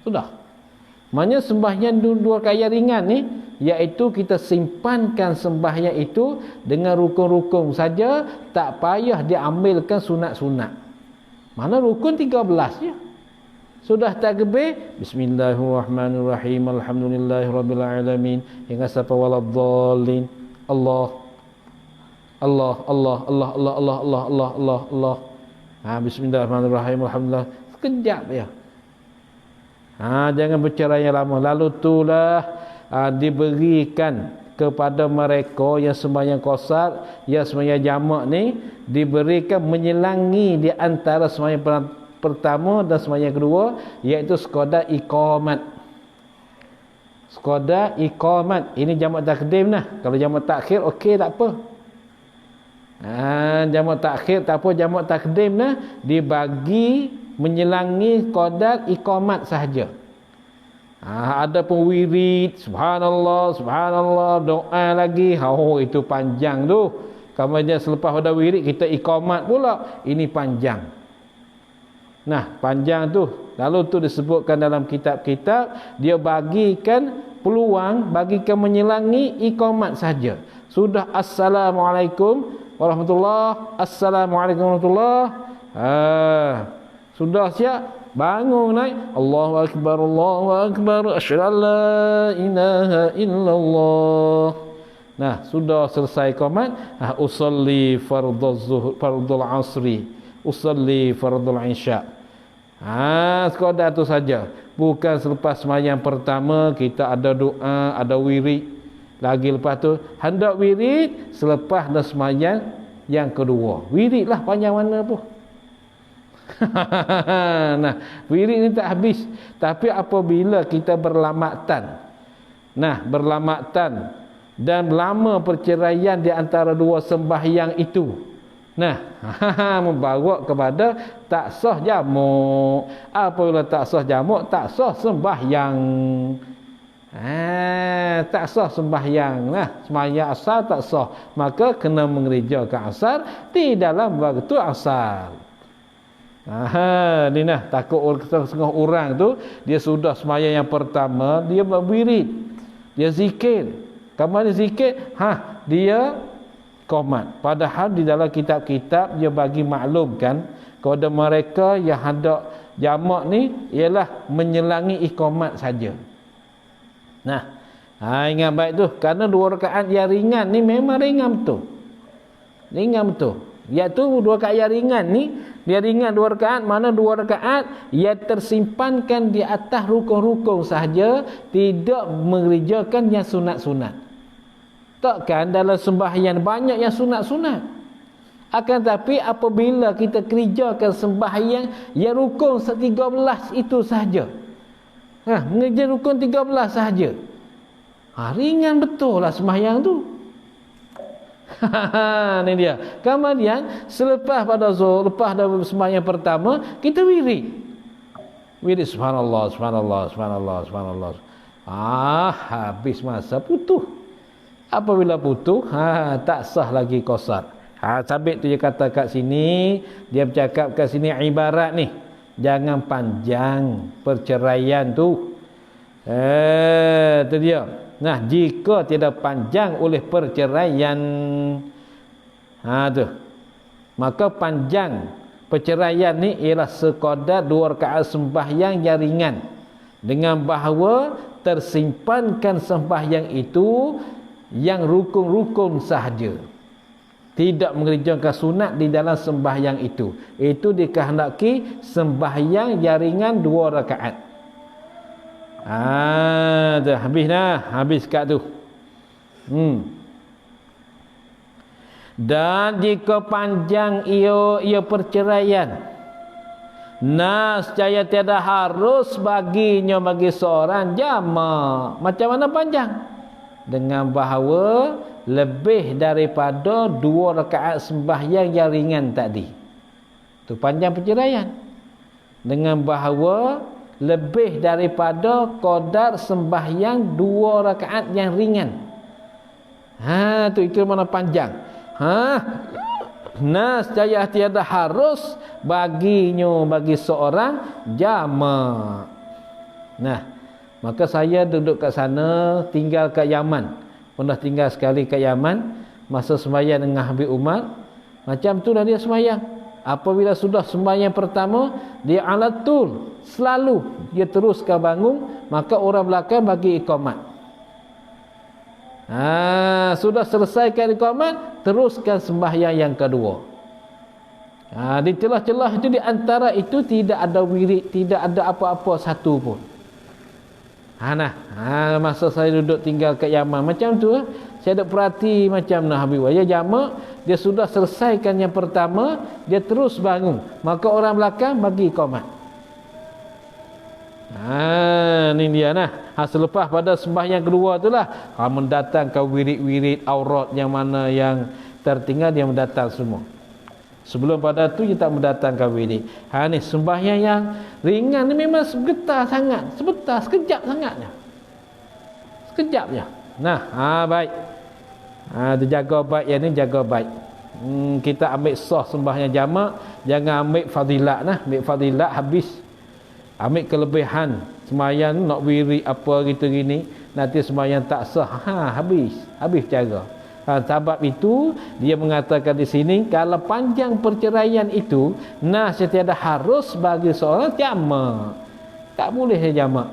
Sudah. Maknanya sembahyang 2 rakaat yang ringan ni, iaitu kita simpankan sembahyang itu dengan rukun-rukun saja, tak payah diambilkan sunat-sunat. Mana rukun 13 je. Sudah takbir, bismillahirrahmanirrahim, alhamdulillahirabbil hingga sampai waladdallin. Allah. Bismillahirrahmanirrahim, alhamdulillah. Sekejap ya. Jangan bercerai yang lama. Lalu itulah diberikan kepada mereka yang sembahyang qasar, yang sembahyang jamak ni, diberikan menyelangi di antara sembahyang pertama dan sembahyang kedua, iaitu sekadar iqamat. Sekadar iqamat. Ini jamak takdim lah. Kalau jamak takhir okey, tak apa. Jamak takhir tak apa, jamak takdim lah dibagi menyelangi qadar iqamat sahaja. Ada pun wirid, subhanallah, subhanallah, doa lagi. Itu panjang tu. Kemudian selepas pada wirid kita iqamat pula. Ini panjang. Nah, panjang tu. Lalu tu disebutkan dalam kitab-kitab, dia bagikan peluang, bagikan menyelangi iqamat saja. Sudah assalamualaikum warahmatullahi, assalamualaikum warahmatullahi. Sudah siap, bangun naik, Allahu akbar, asyhadu an la ilaha illallah. Nah, sudah selesai qomat, usolli fardhu zuhur, fardhu asri, usolli fardhu isya. Sekadar itu saja. Bukan selepas sembahyang pertama kita ada doa, ada wirid. Lagi lepas tu hendak wirid selepas dah sembahyang yang kedua. Wiridlah panjang mana pun. Nah, wirid ni tak habis. Tapi apabila kita berlamatan, berlamatan dan lama perceraian di antara dua sembahyang itu, membawa kepada tak sah jamak. Apabila tak sah jamak, tak sah sembahyang. Tak sah sembahyang. Sembahyang asar tak sah, maka kena mengerjakan asar di dalam waktu asar. Ni takut setengah orang tu dia sudah sembahyang yang pertama, dia berwirid, dia zikir. Kamu zikir, dia qomat. Padahal di dalam kitab-kitab dia bagi maklumkan kepada mereka yang hendak jamak ni ialah menyelangi iqamat saja. Ingat baik tu, kerana 2 rakaat yang ringan ni memang ringan betul. Ringan betul. Iaitu 2 rakaat yang ringan ni, dia ringan 2 rakaat, mana 2 rakaat yang tersimpankan di atas rukun-rukun sahaja, tidak mengerjakan yang sunat-sunat. Takkan dalam sembahyang banyak yang sunat-sunat. Akan tapi apabila kita kerjakan sembahyang yang rukun 13 itu sahaja, mengerja rukun 13 sahaja, ringan betul lah sembahyang tu. Ni dia. Kemudian selepas pada zuhur, lepas dah sembahyang pertama, kita wirid. Wirid subhanallah, subhanallah, subhanallah, subhanallah. Habis masa putus. Apabila putus, tak sah lagi qasar. Sabit tu dia kata kat sini, dia bercakap kat sini ibarat ni. Jangan panjang perceraian tu. Itu dia. Jika tidak panjang oleh perceraian, tu, maka panjang perceraian ni ialah sekadar 2 rakaat sembahyang yang ringan, dengan bahawa tersimpankan sembahyang itu yang rukun-rukun sahaja, tidak mengerjakan sunat di dalam sembahyang itu. Itu dikehendaki sembahyang yang ringan 2 rakaat. Dah habis dah, habis kat tu. Dan jika panjang ia perceraian, nescaya tiada harus baginya bagi seorang jamak. Macam mana panjang? Dengan bahawa lebih daripada 2 rakaat sembahyang yang ringan tadi. Tu panjang perceraian. Dengan bahawa lebih daripada qadar sembahyang 2 rakaat yang ringan. Tu ikrar mana panjang. Nas jaya tiada harus baginya bagi seorang jamak. Nah, maka saya duduk kat sana, tinggal kat Yaman. Pernah tinggal sekali kat Yaman masa sembahyang dengan Habib Umar. Macam tu lah dia sembahyang. Apabila sudah sembahyang pertama, dia alatul, selalu dia teruskan bangun, maka orang belakang bagi iqamat. Sudah selesaikan iqamat, teruskan sembahyang yang kedua. Di celah-celah itu, di antara itu tidak ada wirid, tidak ada apa-apa satu pun. Masa saya duduk tinggal kat Yaman macam tu, saya ada perhati macam Habib ya jamak, dia sudah selesaikan yang pertama, dia terus bangun, maka orang belakang bagi iqamat. Ni dia selepas pada sembahyang kedua itulah mendatangkan wirid-wirid aurat yang mana yang tertinggal, dia mendatang semua. Sebelum pada tu dia tak mendatangkan wirid. Ni sembahyang yang ringan ni memang sebentar sangat, sekejap sangatnya. Sekejap je. Baik. Dia jaga baik yang ni, jaga baik. Kita ambil sah sembahyang jamak, jangan ambil fadilat ambil fadilat habis. Ambil kelebihan sembahyang nak wirid apa gitu gini, nanti sembahyang tak sah. Habis cara. Sebab itu dia mengatakan di sini, kalau panjang perceraian itu, setiada harus bagi seorang jamak. Tak boleh dia jamak.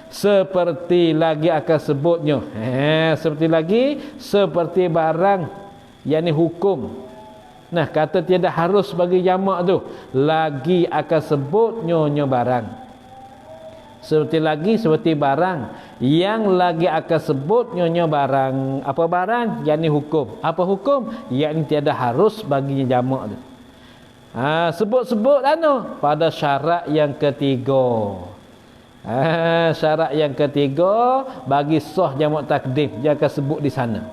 Seperti lagi akan sebutnya, seperti barang yakni hukum. Kata tiada harus bagi jamak tu, lagi akan sebutnya barang. Seperti barang yang lagi akan sebut nyonya barang. Apa barang? Yakni hukum. Apa hukum? Yakni tiada harus baginya jamak tu. Sebut-sebut pada syarat yang ketiga. Syarat yang ketiga bagi sah jamak takdim, dia akan sebut di sana.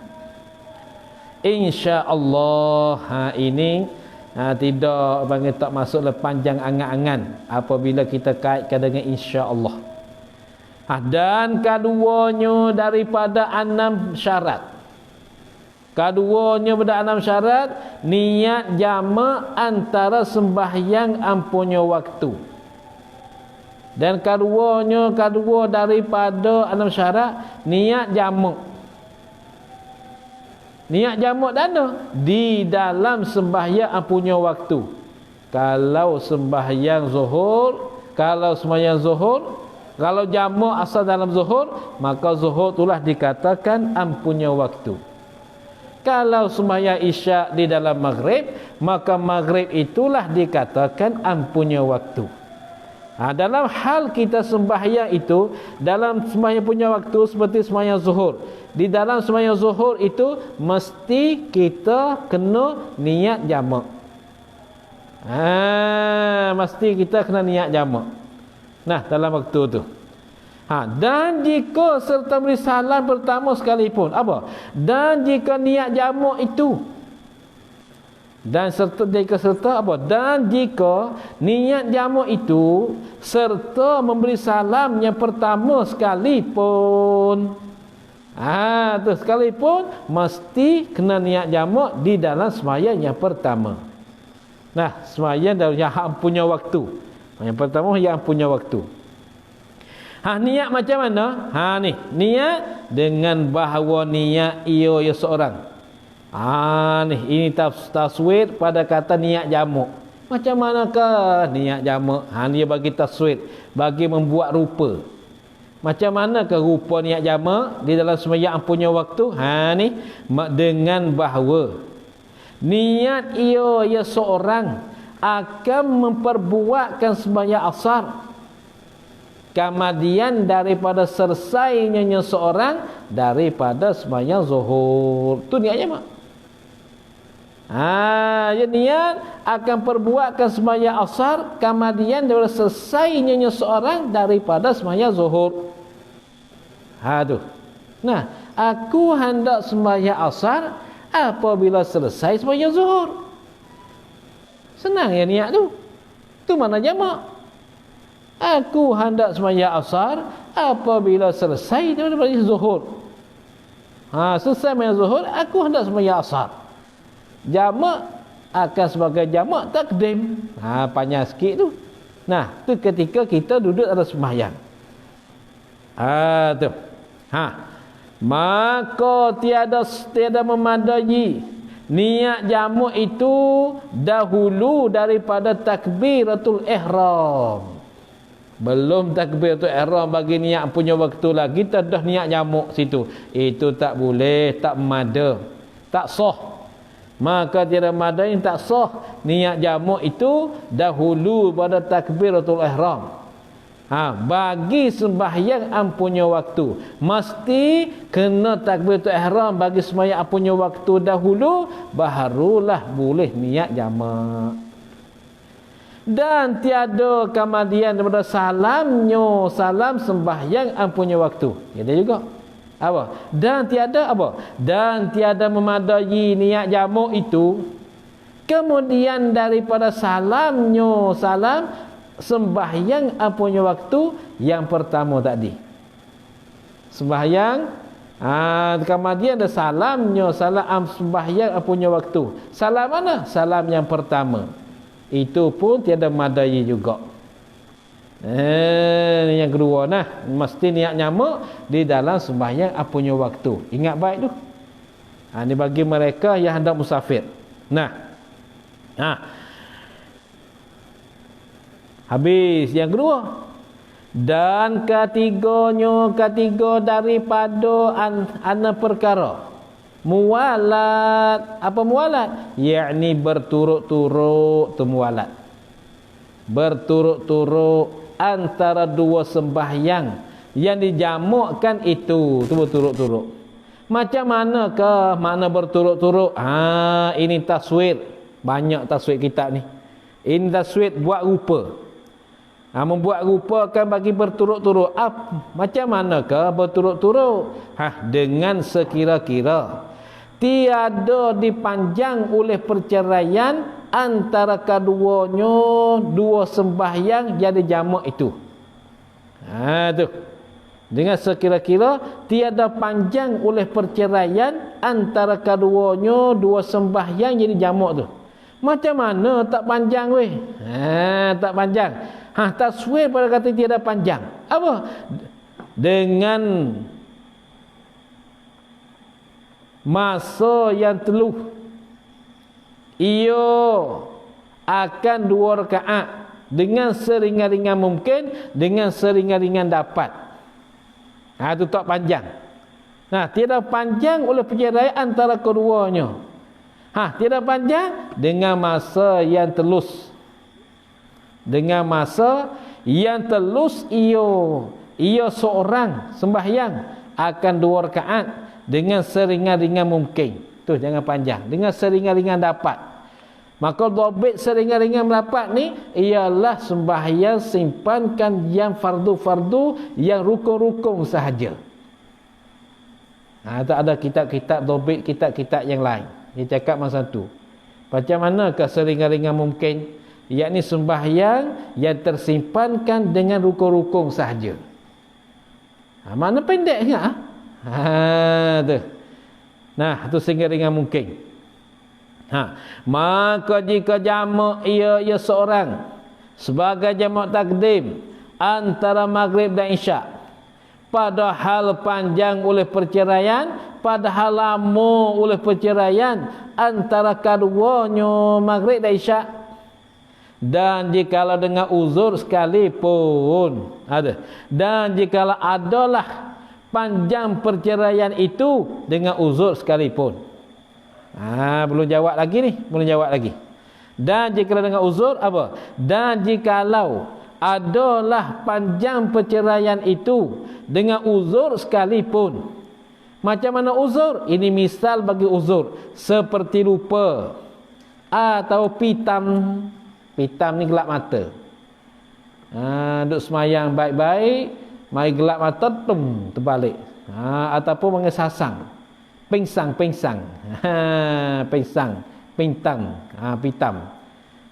Insya-Allah ini tidak panggil tak masuklah panjang angan-angan apabila kita kaitkan dengan insya-Allah. Dan keduanya daripada 6 syarat. Keduanya pada 6 syarat, niat jamak antara sembahyang ampunya waktu. Dan kedua daripada 6 syarat, niat jamak. Niat jamak dana di dalam sembahyang punya waktu. Kalau sembahyang zuhur, kalau jamak asal dalam zuhur, maka zuhur itulah dikatakan ampunya waktu. Kalau sembahyang isyak di dalam maghrib, maka maghrib itulah dikatakan ampunya waktu. Dalam hal kita sembahyang itu, dalam sembahyang punya waktu seperti sembahyang zuhur, di dalam sembahyang zuhur itu mesti kita kena niat jamak. Mesti kita kena niat jamak. Dalam waktu tu. Dan jika serta beri salam pertama sekalipun, apa? Dan jika niat jamak itu, dan serta apa? Dan jika niat jamak itu serta memberi salam yang pertama sekalipun, tu sekalipun mesti kena niat jamak di dalam sembahyang yang pertama. Sembahyang yang punya waktu. Yang pertama yang punya waktu. Niat macam mana? Niat dengan bahawa niat ia seorang. Ini taswir pada kata niat jamak. Macam manakah niat jamak? Dia bagi taswir, bagi membuat rupa. Macam manakah rupa niat jamak di dalam sembahyang punya waktu? Dengan bahawa niat ia seorang akan memperbuatkan sembahyang asar, kemudian daripada selesainya seorang daripada sembahyang zuhur. Tu niat jamak. Ya niat akan perbuatkan sembahyang asar, kemudian daripada selesainya seorang daripada sembahyang zuhur. Tu. Aku hendak sembahyang asar apabila selesai sembahyang zuhur. Senang ya niat tu. Tu mana jamak. Aku hendak sembahyang asar apabila selesai daripada zuhur. Selesai sembahyang zuhur, aku hendak sembahyang asar. Jamak akan sebagai jamak takdim. Panjang sikit tu. Nah, tu ketika kita duduk ada sembahyang. Tu. Maka tiada memadai niat jamak itu dahulu daripada takbiratul ihram. Belum takbiratul ihram bagi niat punya waktu lagi, kita dah niat jamak situ. Itu tak boleh, tak memada, tak sah. Maka tiada madai tak sah niat jamak itu dahulu pada takbiratul ihram. Bagi sembahyang ampunya waktu mesti kena takbiratul ihram bagi sembahyang ampunya waktu dahulu, barulah boleh niat jamak. Dan tiada kemudian daripada salam sembahyang ampunya waktu. Ada juga apa? Dan tiada memadai niat jamak itu kemudian daripada salam sembahyang ampunya waktu yang pertama tadi. Sembahyang kemudian ada salam sembahyang ampunya waktu. Salam mana? Salam yang pertama. Itu pun tiada madai juga. Yang kedua mesti niat jamak di dalam sembahyang ampunya waktu. Ingat baik tu. Ini bagi mereka yang hendak musafir. Habis yang kedua. Dan ketiga daripada ana perkara muwalat. Apa muwalat? Yakni berturut-turut tu muwalat. Berturut-turut antara dua sembahyang yang dijamakkan itu berturut-turut. Macam manakah makna berturut-turut? Ini taswir. Banyak taswir kitab ni. Ini taswir buat rupa. Membuat rupa kan bagi berturut-turut. Macam manakah berturut-turut? Dengan sekira-kira tiada dipanjang oleh perceraian antara keduanya dua sembahyang yang dijamak itu. Tu. Dengan sekira-kira tiada panjang oleh perceraian antara keduanya dua sembahyang yang dijamak tu. Macam mana tak panjang weh? Tak panjang. Taswir pada kata tiada panjang. Apa? Dengan masa yang teluh ia akan 2 rakaat dengan seringan-ringan mungkin, dengan seringan-ringan dapat. Itu tak panjang. Tiada panjang oleh perceraian antara keduanya. Tiada panjang dengan masa yang telus. Dengan masa yang telus ia seorang sembahyang akan 2 rakaat dengan seringan-ringan mungkin. Tu jangan panjang, dengan seringan-ringan dapat. Maka dhabit seringan-ringan dapat ni ialah sembahyang simpankan yang fardu-fardu, yang rukun-rukun sahaja. Tak ada kitab-kitab dhabit, kitab-kitab yang lain. Dia cakap masa tu. Macam manakah seringan-ringan mungkin? Yakni sembahyang yang tersimpankan dengan rukun-rukun sahaja. Mana pendek enggak? Tu. Tu seringan-ringan mungkin. Maka jika jamak ia seorang sebagai jamak takdim antara maghrib dan isyak, padahal panjang oleh perceraian, padahal lama oleh perceraian antara keduanya maghrib dan isyak, dan jikalau dengan uzur sekalipun dan jikalau adalah panjang perceraian itu dengan uzur sekalipun. Belum jawab lagi. Dan jikalau dengan uzur apa? Dan jikalau adalah panjang perceraian itu dengan uzur sekalipun. Macam mana uzur? Ini misal bagi uzur seperti lupa atau pitam. Pitam ni gelap mata. Duk semayang baik-baik, mai gelap mata terbalik. Ataupun mengesasang. Pingsang. Pingsang, pitam.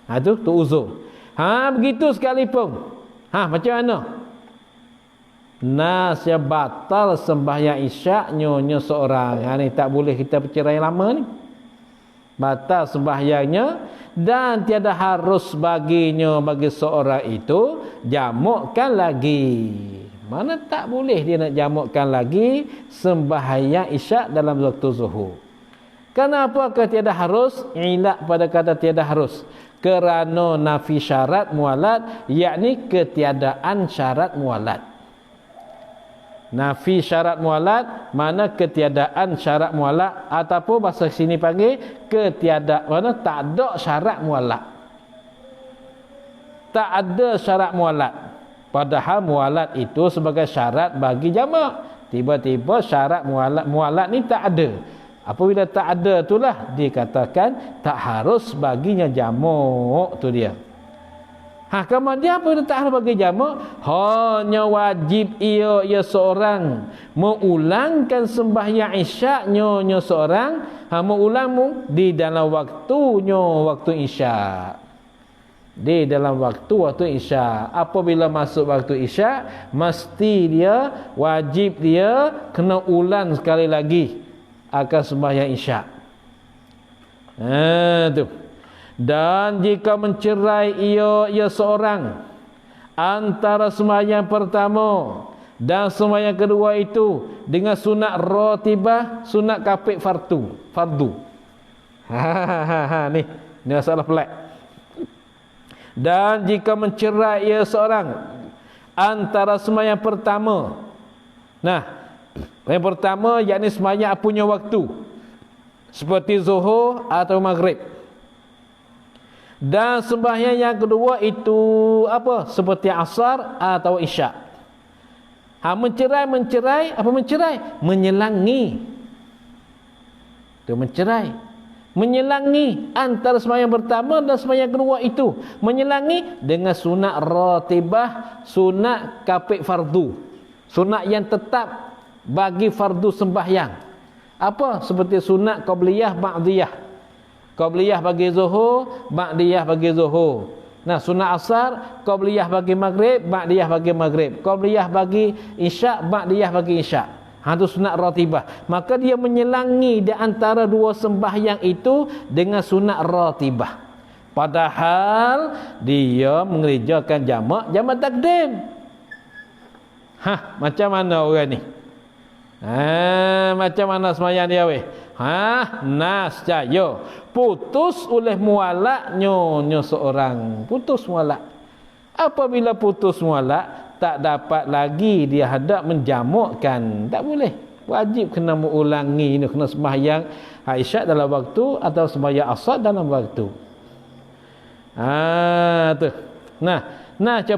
Tu uzur. Begitu sekalipun. Macam mana? Nas yang batal sembahyang isyak nyonya seorang. Ha ni tak boleh kita bercerai lama ni. Batal sembahyangnya dan tiada harus baginya bagi seorang itu jamukkan lagi. Mana tak boleh dia nak jamukkan lagi sembahyang isyak dalam waktu zuhur. Kenapa ke tiada harus? Ilak pada kata tiada harus. Kerana nafi syarat mualat, yakni ketiadaan syarat mualat. Nafi syarat mualat mana ketiadaan syarat mualat, ataupun bahasa sini panggil ketiadaan mana tak ada syarat mualat. Tak ada syarat mualat. Padahal mualat itu sebagai syarat bagi jamak. Tiba-tiba syarat mualat ni tak ada. Apabila tak ada itulah dikatakan tak harus baginya jamak tu dia. Kemudian apa dia tak harus bagi jamak? Hanya wajib ia seorang mengulangkan sembahyang isyak nyonya seorang, mengulang di dalam waktunya waktu isyak. Di dalam waktu isyak. Apabila masuk waktu isyak, mesti dia wajib dia kena ulang sekali lagi akan sembahyang isyak. Tu. Dan jika mencerai ia seorang antara sembahyang pertama dan sembahyang kedua itu dengan sunat ratibah, sunat kapik fardu. Ni masalah pelik. Dan jika mencerai ia seorang antara sembahyang pertama. Nah, yang pertama yakni sembahyang punya waktu seperti zuhur atau maghrib. Dan sembahyang yang kedua itu apa? Seperti asar atau isyak. Mencerai, apa mencerai? Menyelangi. Itu mencerai. Menyelangi antara sembahyang pertama dan sembahyang kedua itu. Menyelangi dengan sunat ratibah, sunat kapik fardu. Sunat yang tetap bagi fardu sembahyang. Apa? Seperti sunat qabliyah, ba'diyah. Qabliyah bagi zuhur, ba'diyah bagi zuhur. Nah, sunat asar, qabliyah bagi maghrib, ba'diyah bagi maghrib. Qabliyah bagi isyak, ba'diyah bagi isyak. Itu sunat ratibah. Maka dia menyelangi di antara dua sembahyang itu dengan sunat ratibah. Padahal dia mengerjakan jamak takdim. Macam mana orang ni? Macam mana sembahyang dia weh? Nascaya putus oleh mualak nyonya seorang. Putus mualak. Apabila putus mualak, tak dapat lagi dia hendak menjamukkan. Tak boleh. Wajib kena mengulangi, kena sembahyang isyak dalam waktu atau sembahyang asar dalam waktu. Tu. Nah,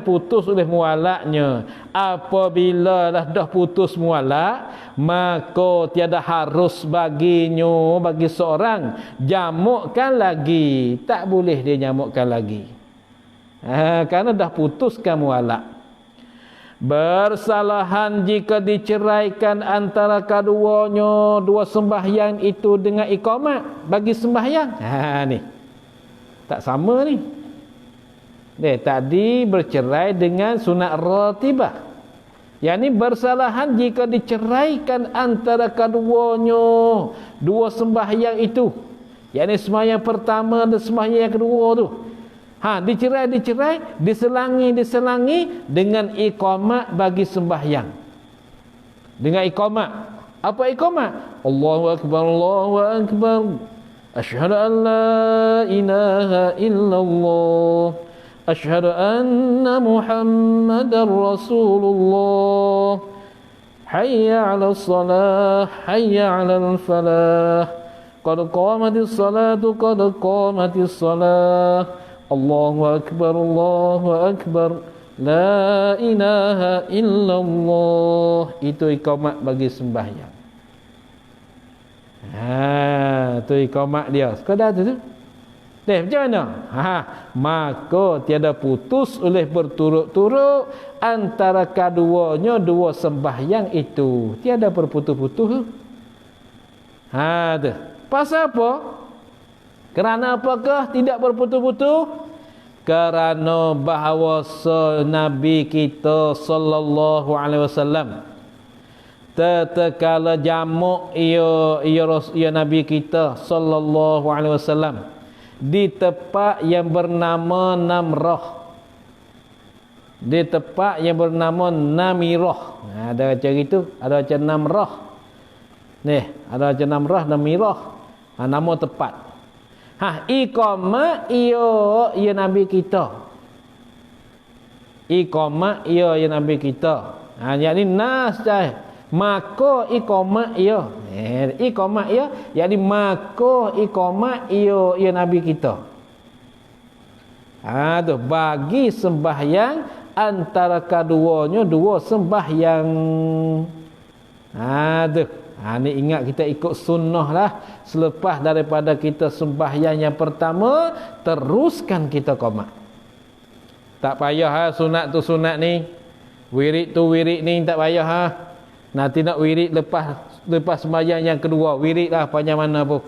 putus oleh mualaknya. Apabila dah putus mualak, maka tiada harus baginya, bagi seorang jamukkan lagi. Tak boleh dia jamukkan lagi. Kerana dah putuskan mualak. Bersalahan jika diceraikan antara keduanya, dua sembahyang itu dengan iqamat bagi sembahyang. Ni. Tak sama ni. Tadi bercerai dengan sunat ratibah. Yang ni bersalahan jika diceraikan antara keduanya, dua sembahyang itu. Yang ni sembahyang pertama dan sembahyang yang kedua tu. Dicerai, diselangi dengan iqamat bagi sembahyang. Dengan iqamat. Apa iqamat? Allahu akbar, Allahu akbar. Asyhadu an la ilaha illallah. Asyhadu anna Muhammadar Rasulullah. Hayya 'alas salah, hayya 'alal falah. Qad qamatis salatu, qad qamatis salah. Allahu akbar, Allahu akbar. La ilaha illallah. Itu iqamat bagi sembahyang. Itu iqamat dia. Sekadar tu. Macam mana? Maka tiada putus oleh berturut-turut antara keduanya dua sembahyang itu. Tiada berputus-putus. Tu. Pasal apa? Kerana apakah tidak berputus-putus? kerana bahawa Nabi kita sallallahu alaihi wasallam tatkala jamak ia Nabi kita sallallahu alaihi wasallam di tempat yang bernama Namrah, di tempat yang bernama Namirah. Ada macam itu, ada macam Namrah. Ada macam Namrah, Namirah. Nama tempat. Iqamah ia Nabi kita. Iqamah ia Nabi kita. Yakni nas dah. Maka iqamah ia. Iqamah ia, yakni maka iqamah ia Nabi kita. Tu bagi sembahyang antara keduanya dua sembahyang. Ni ingat kita ikut sunnah lah. Selepas daripada kita sembahyang yang pertama, teruskan kita qomat. Tak payah sunat tu sunat ni, wirid tu wirid ni, tak payah nanti nak wirid lepas sembahyang yang kedua, wirid lah panjang mana pun.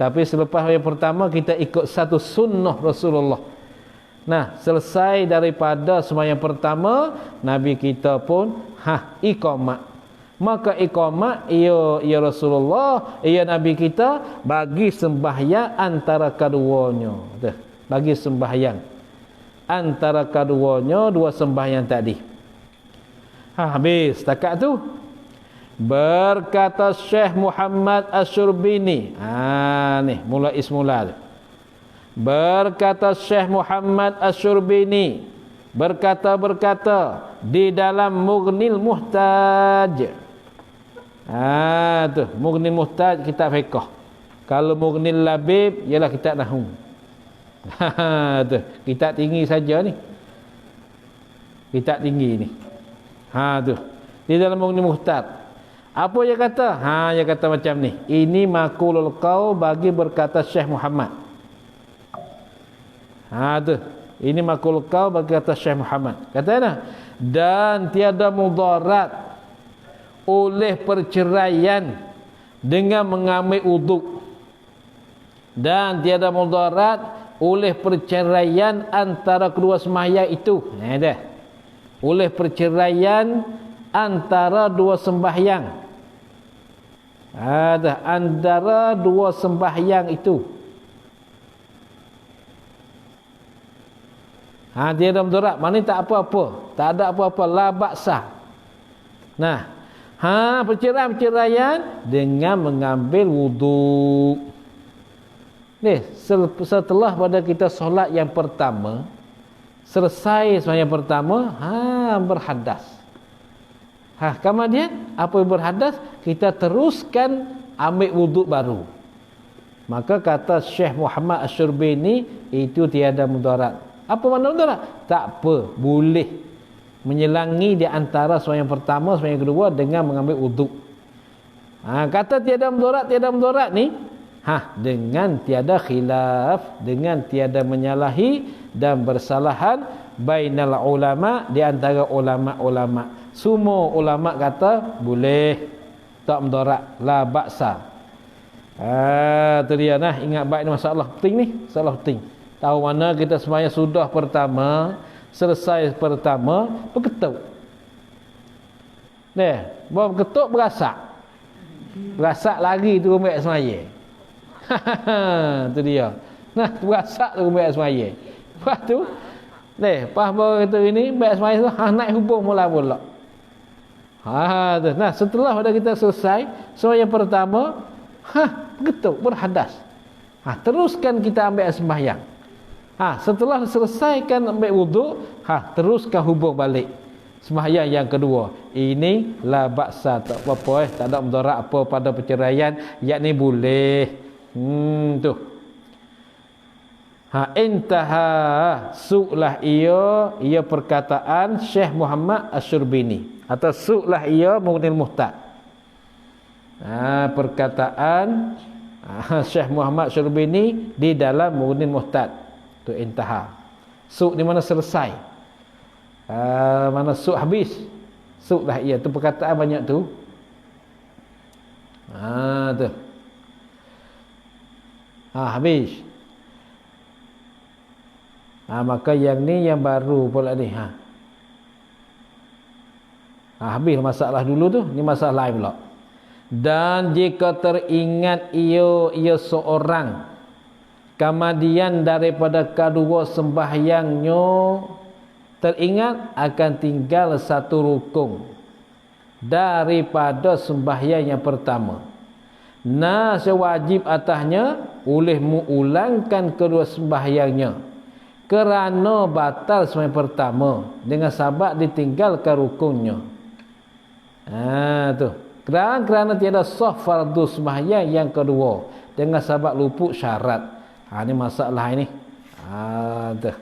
Tapi selepas yang pertama kita ikut satu sunnah Rasulullah. Selesai daripada sembahyang pertama, Nabi kita pun iqamat. Maka iqamat ia Rasulullah, ia Nabi kita bagi sembahyang antara keduanya. Bagi sembahyang antara keduanya dua sembahyang tadi. Habis setakat tu. Berkata Syekh Muhammad Asy-Syurbini. Ni mula ismula tu. Berkata Syekh Muhammad Asy-Syurbini, berkata di dalam Mughnil Muhtaj. Tu Mughnil Muhtaj kitab fiqh. Kalau Mughnil Labib ialah kitab nahwu. Tu kitab tinggi saja ni. Kitab tinggi ni. Tu di dalam Mughnil Muhtaj. Apa dia kata? Dia kata macam ni. Ini maqulul qaul bagi berkata Syekh Muhammad. Tu. Ini maqulul qaul bagi kata Syekh Muhammad. Kata dan tiada mudarat oleh perceraian dengan mengambil uduk. Dan tiada mudarat oleh perceraian antara kedua sembahyang itu. Oleh perceraian antara dua sembahyang. Antara dua sembahyang itu. Tiada mudarat, maknanya tak apa-apa, tak ada apa-apa, la ba'sa. Perceraian dengan mengambil wuduk. Setelah pada kita solat yang pertama, selesai sembahyang pertama, berhadas. Kemudian apa yang berhadas, kita teruskan ambil wuduk baru. Maka kata Syekh Muhammad Asy-Syurbini, itu tiada mudarat. Apa makna mudarat? Tak apa, boleh menyelangi di antara sembahyang pertama sembahyang kedua dengan mengambil wuduk. Kata tiada mudarat ni, dengan tiada khilaf, dengan tiada menyalahi dan bersalahan bainal ulama, di antara ulama-ulama. Semua ulama kata boleh, tak mudarat, la ba'sa. Tu dia ingat baik ni, masalah penting ni, masalah penting. Tahu mana kita sembahyang sudah pertama, selesai pertama, berketuk. Bawa berketuk berasak. Berasak lagi tu rumah sembahyang. Tu dia. Berasak tu rumah sembahyang. Lepas tu, pas baru kata ini, baik sembahyang tu, naik hubung mula-mula. Setelah pada kita selesai sembahyang pertama, berketuk, berhadas. Teruskan kita ambil sembahyang. Setelah selesaikan ambil wuduk, teruskan hubung balik sembahyang yang kedua. Ini la ba'sa, tak apa-apa, tak ada mudarat apa pada perceraian, yakni boleh. Tu. Intaha, su'lah ia perkataan Syekh Muhammad Asy-Syurbini, atau su'lah ia Mughnil Muhtaj. Perkataan Syekh Muhammad Asy-Syurbini di dalam Mughnil Muhtaj. Tu intaha. Su' di mana selesai. Mana su' habis. Su' lah ia. Tu perkataan banyak tu. Tu. Habis. Maka yang ni yang baru pula ni. Habis masalah dulu tu, ni masalah lain pula. Dan jika teringat ia seorang kemudian daripada kedua sembahyangnya teringat akan tinggal satu rukun daripada sembahyang yang pertama. Sewajib atasnya oleh mengulangkan kedua sembahyangnya kerana batal sembahyang pertama dengan sebab ditinggalkan rukunnya. Tu. Kerana tiada sah fardu sembahyang yang kedua dengan sebab luput syarat. Ini masalah ini. Tu.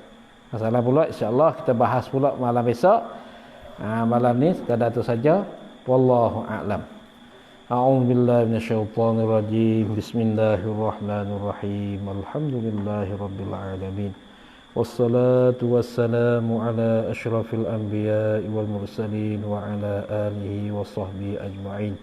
Masalah pula insya-Allah kita bahas pula malam besok. Malam ni sekadar tu saja. Wallahu a'lam. A'udzu billahi minasyaitonir rajim. Bismillahirrahmanirrahim. Alhamdulillahirabbil alamin. Wassalatu wassalamu ala asyrafil anbiya'i wal mursalin wa ala alihi wa sahbihi ajma'in.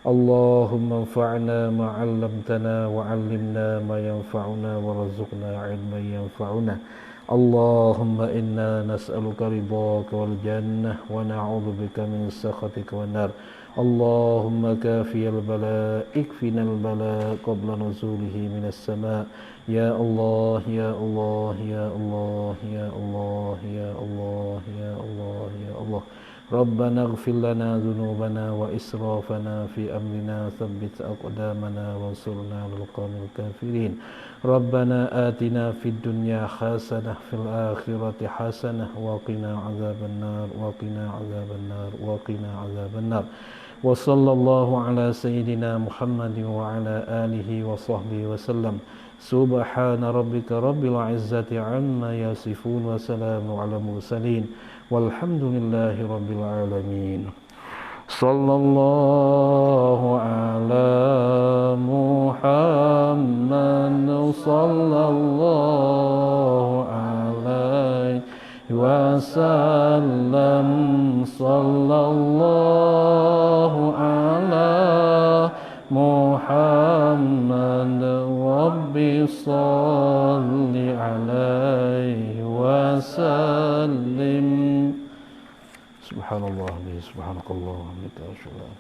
Allahumma anfa'na ma 'allamtana wa 'allimna ma yanfa'una warzuqna 'ilman yanfa'una. Allahumma inna nas'aluka ridhaka wal jannah wa na'udzubika min sakhatika wan nar. Allahumma kafiyal bala ikfinal bala qabla nuzulihi minas sama'. Ya Allah, Ya Allah, Ya Allah, Ya Allah, Ya Allah, Ya Allah, Ya Allah. Rabbana ighfir lana dhunubana wa israfana fi amrina thabbit aqdamana wansurna 'alal qawmil kafirin. Rabbana atina fid dunya hasanah fil akhirati hasanah wa qina 'adzabannar wa qina 'adzabannar wa qina 'adzabannar. Wa sallallahu ala sayyidina Muhammadin wa ala alihi wa sahbihi wa sallam. Subhana rabbika rabbil izzati amma yasifun wa salamun ala mursalin walhamdulillahi rabbil alamin. Sallallahu ala Muhammad sallallahu alaihi wasallam. Sallallahu ala Muhammad Rabbi salli alaihi wasallim. Subhanallah, subhanakallah, wa bihamdika.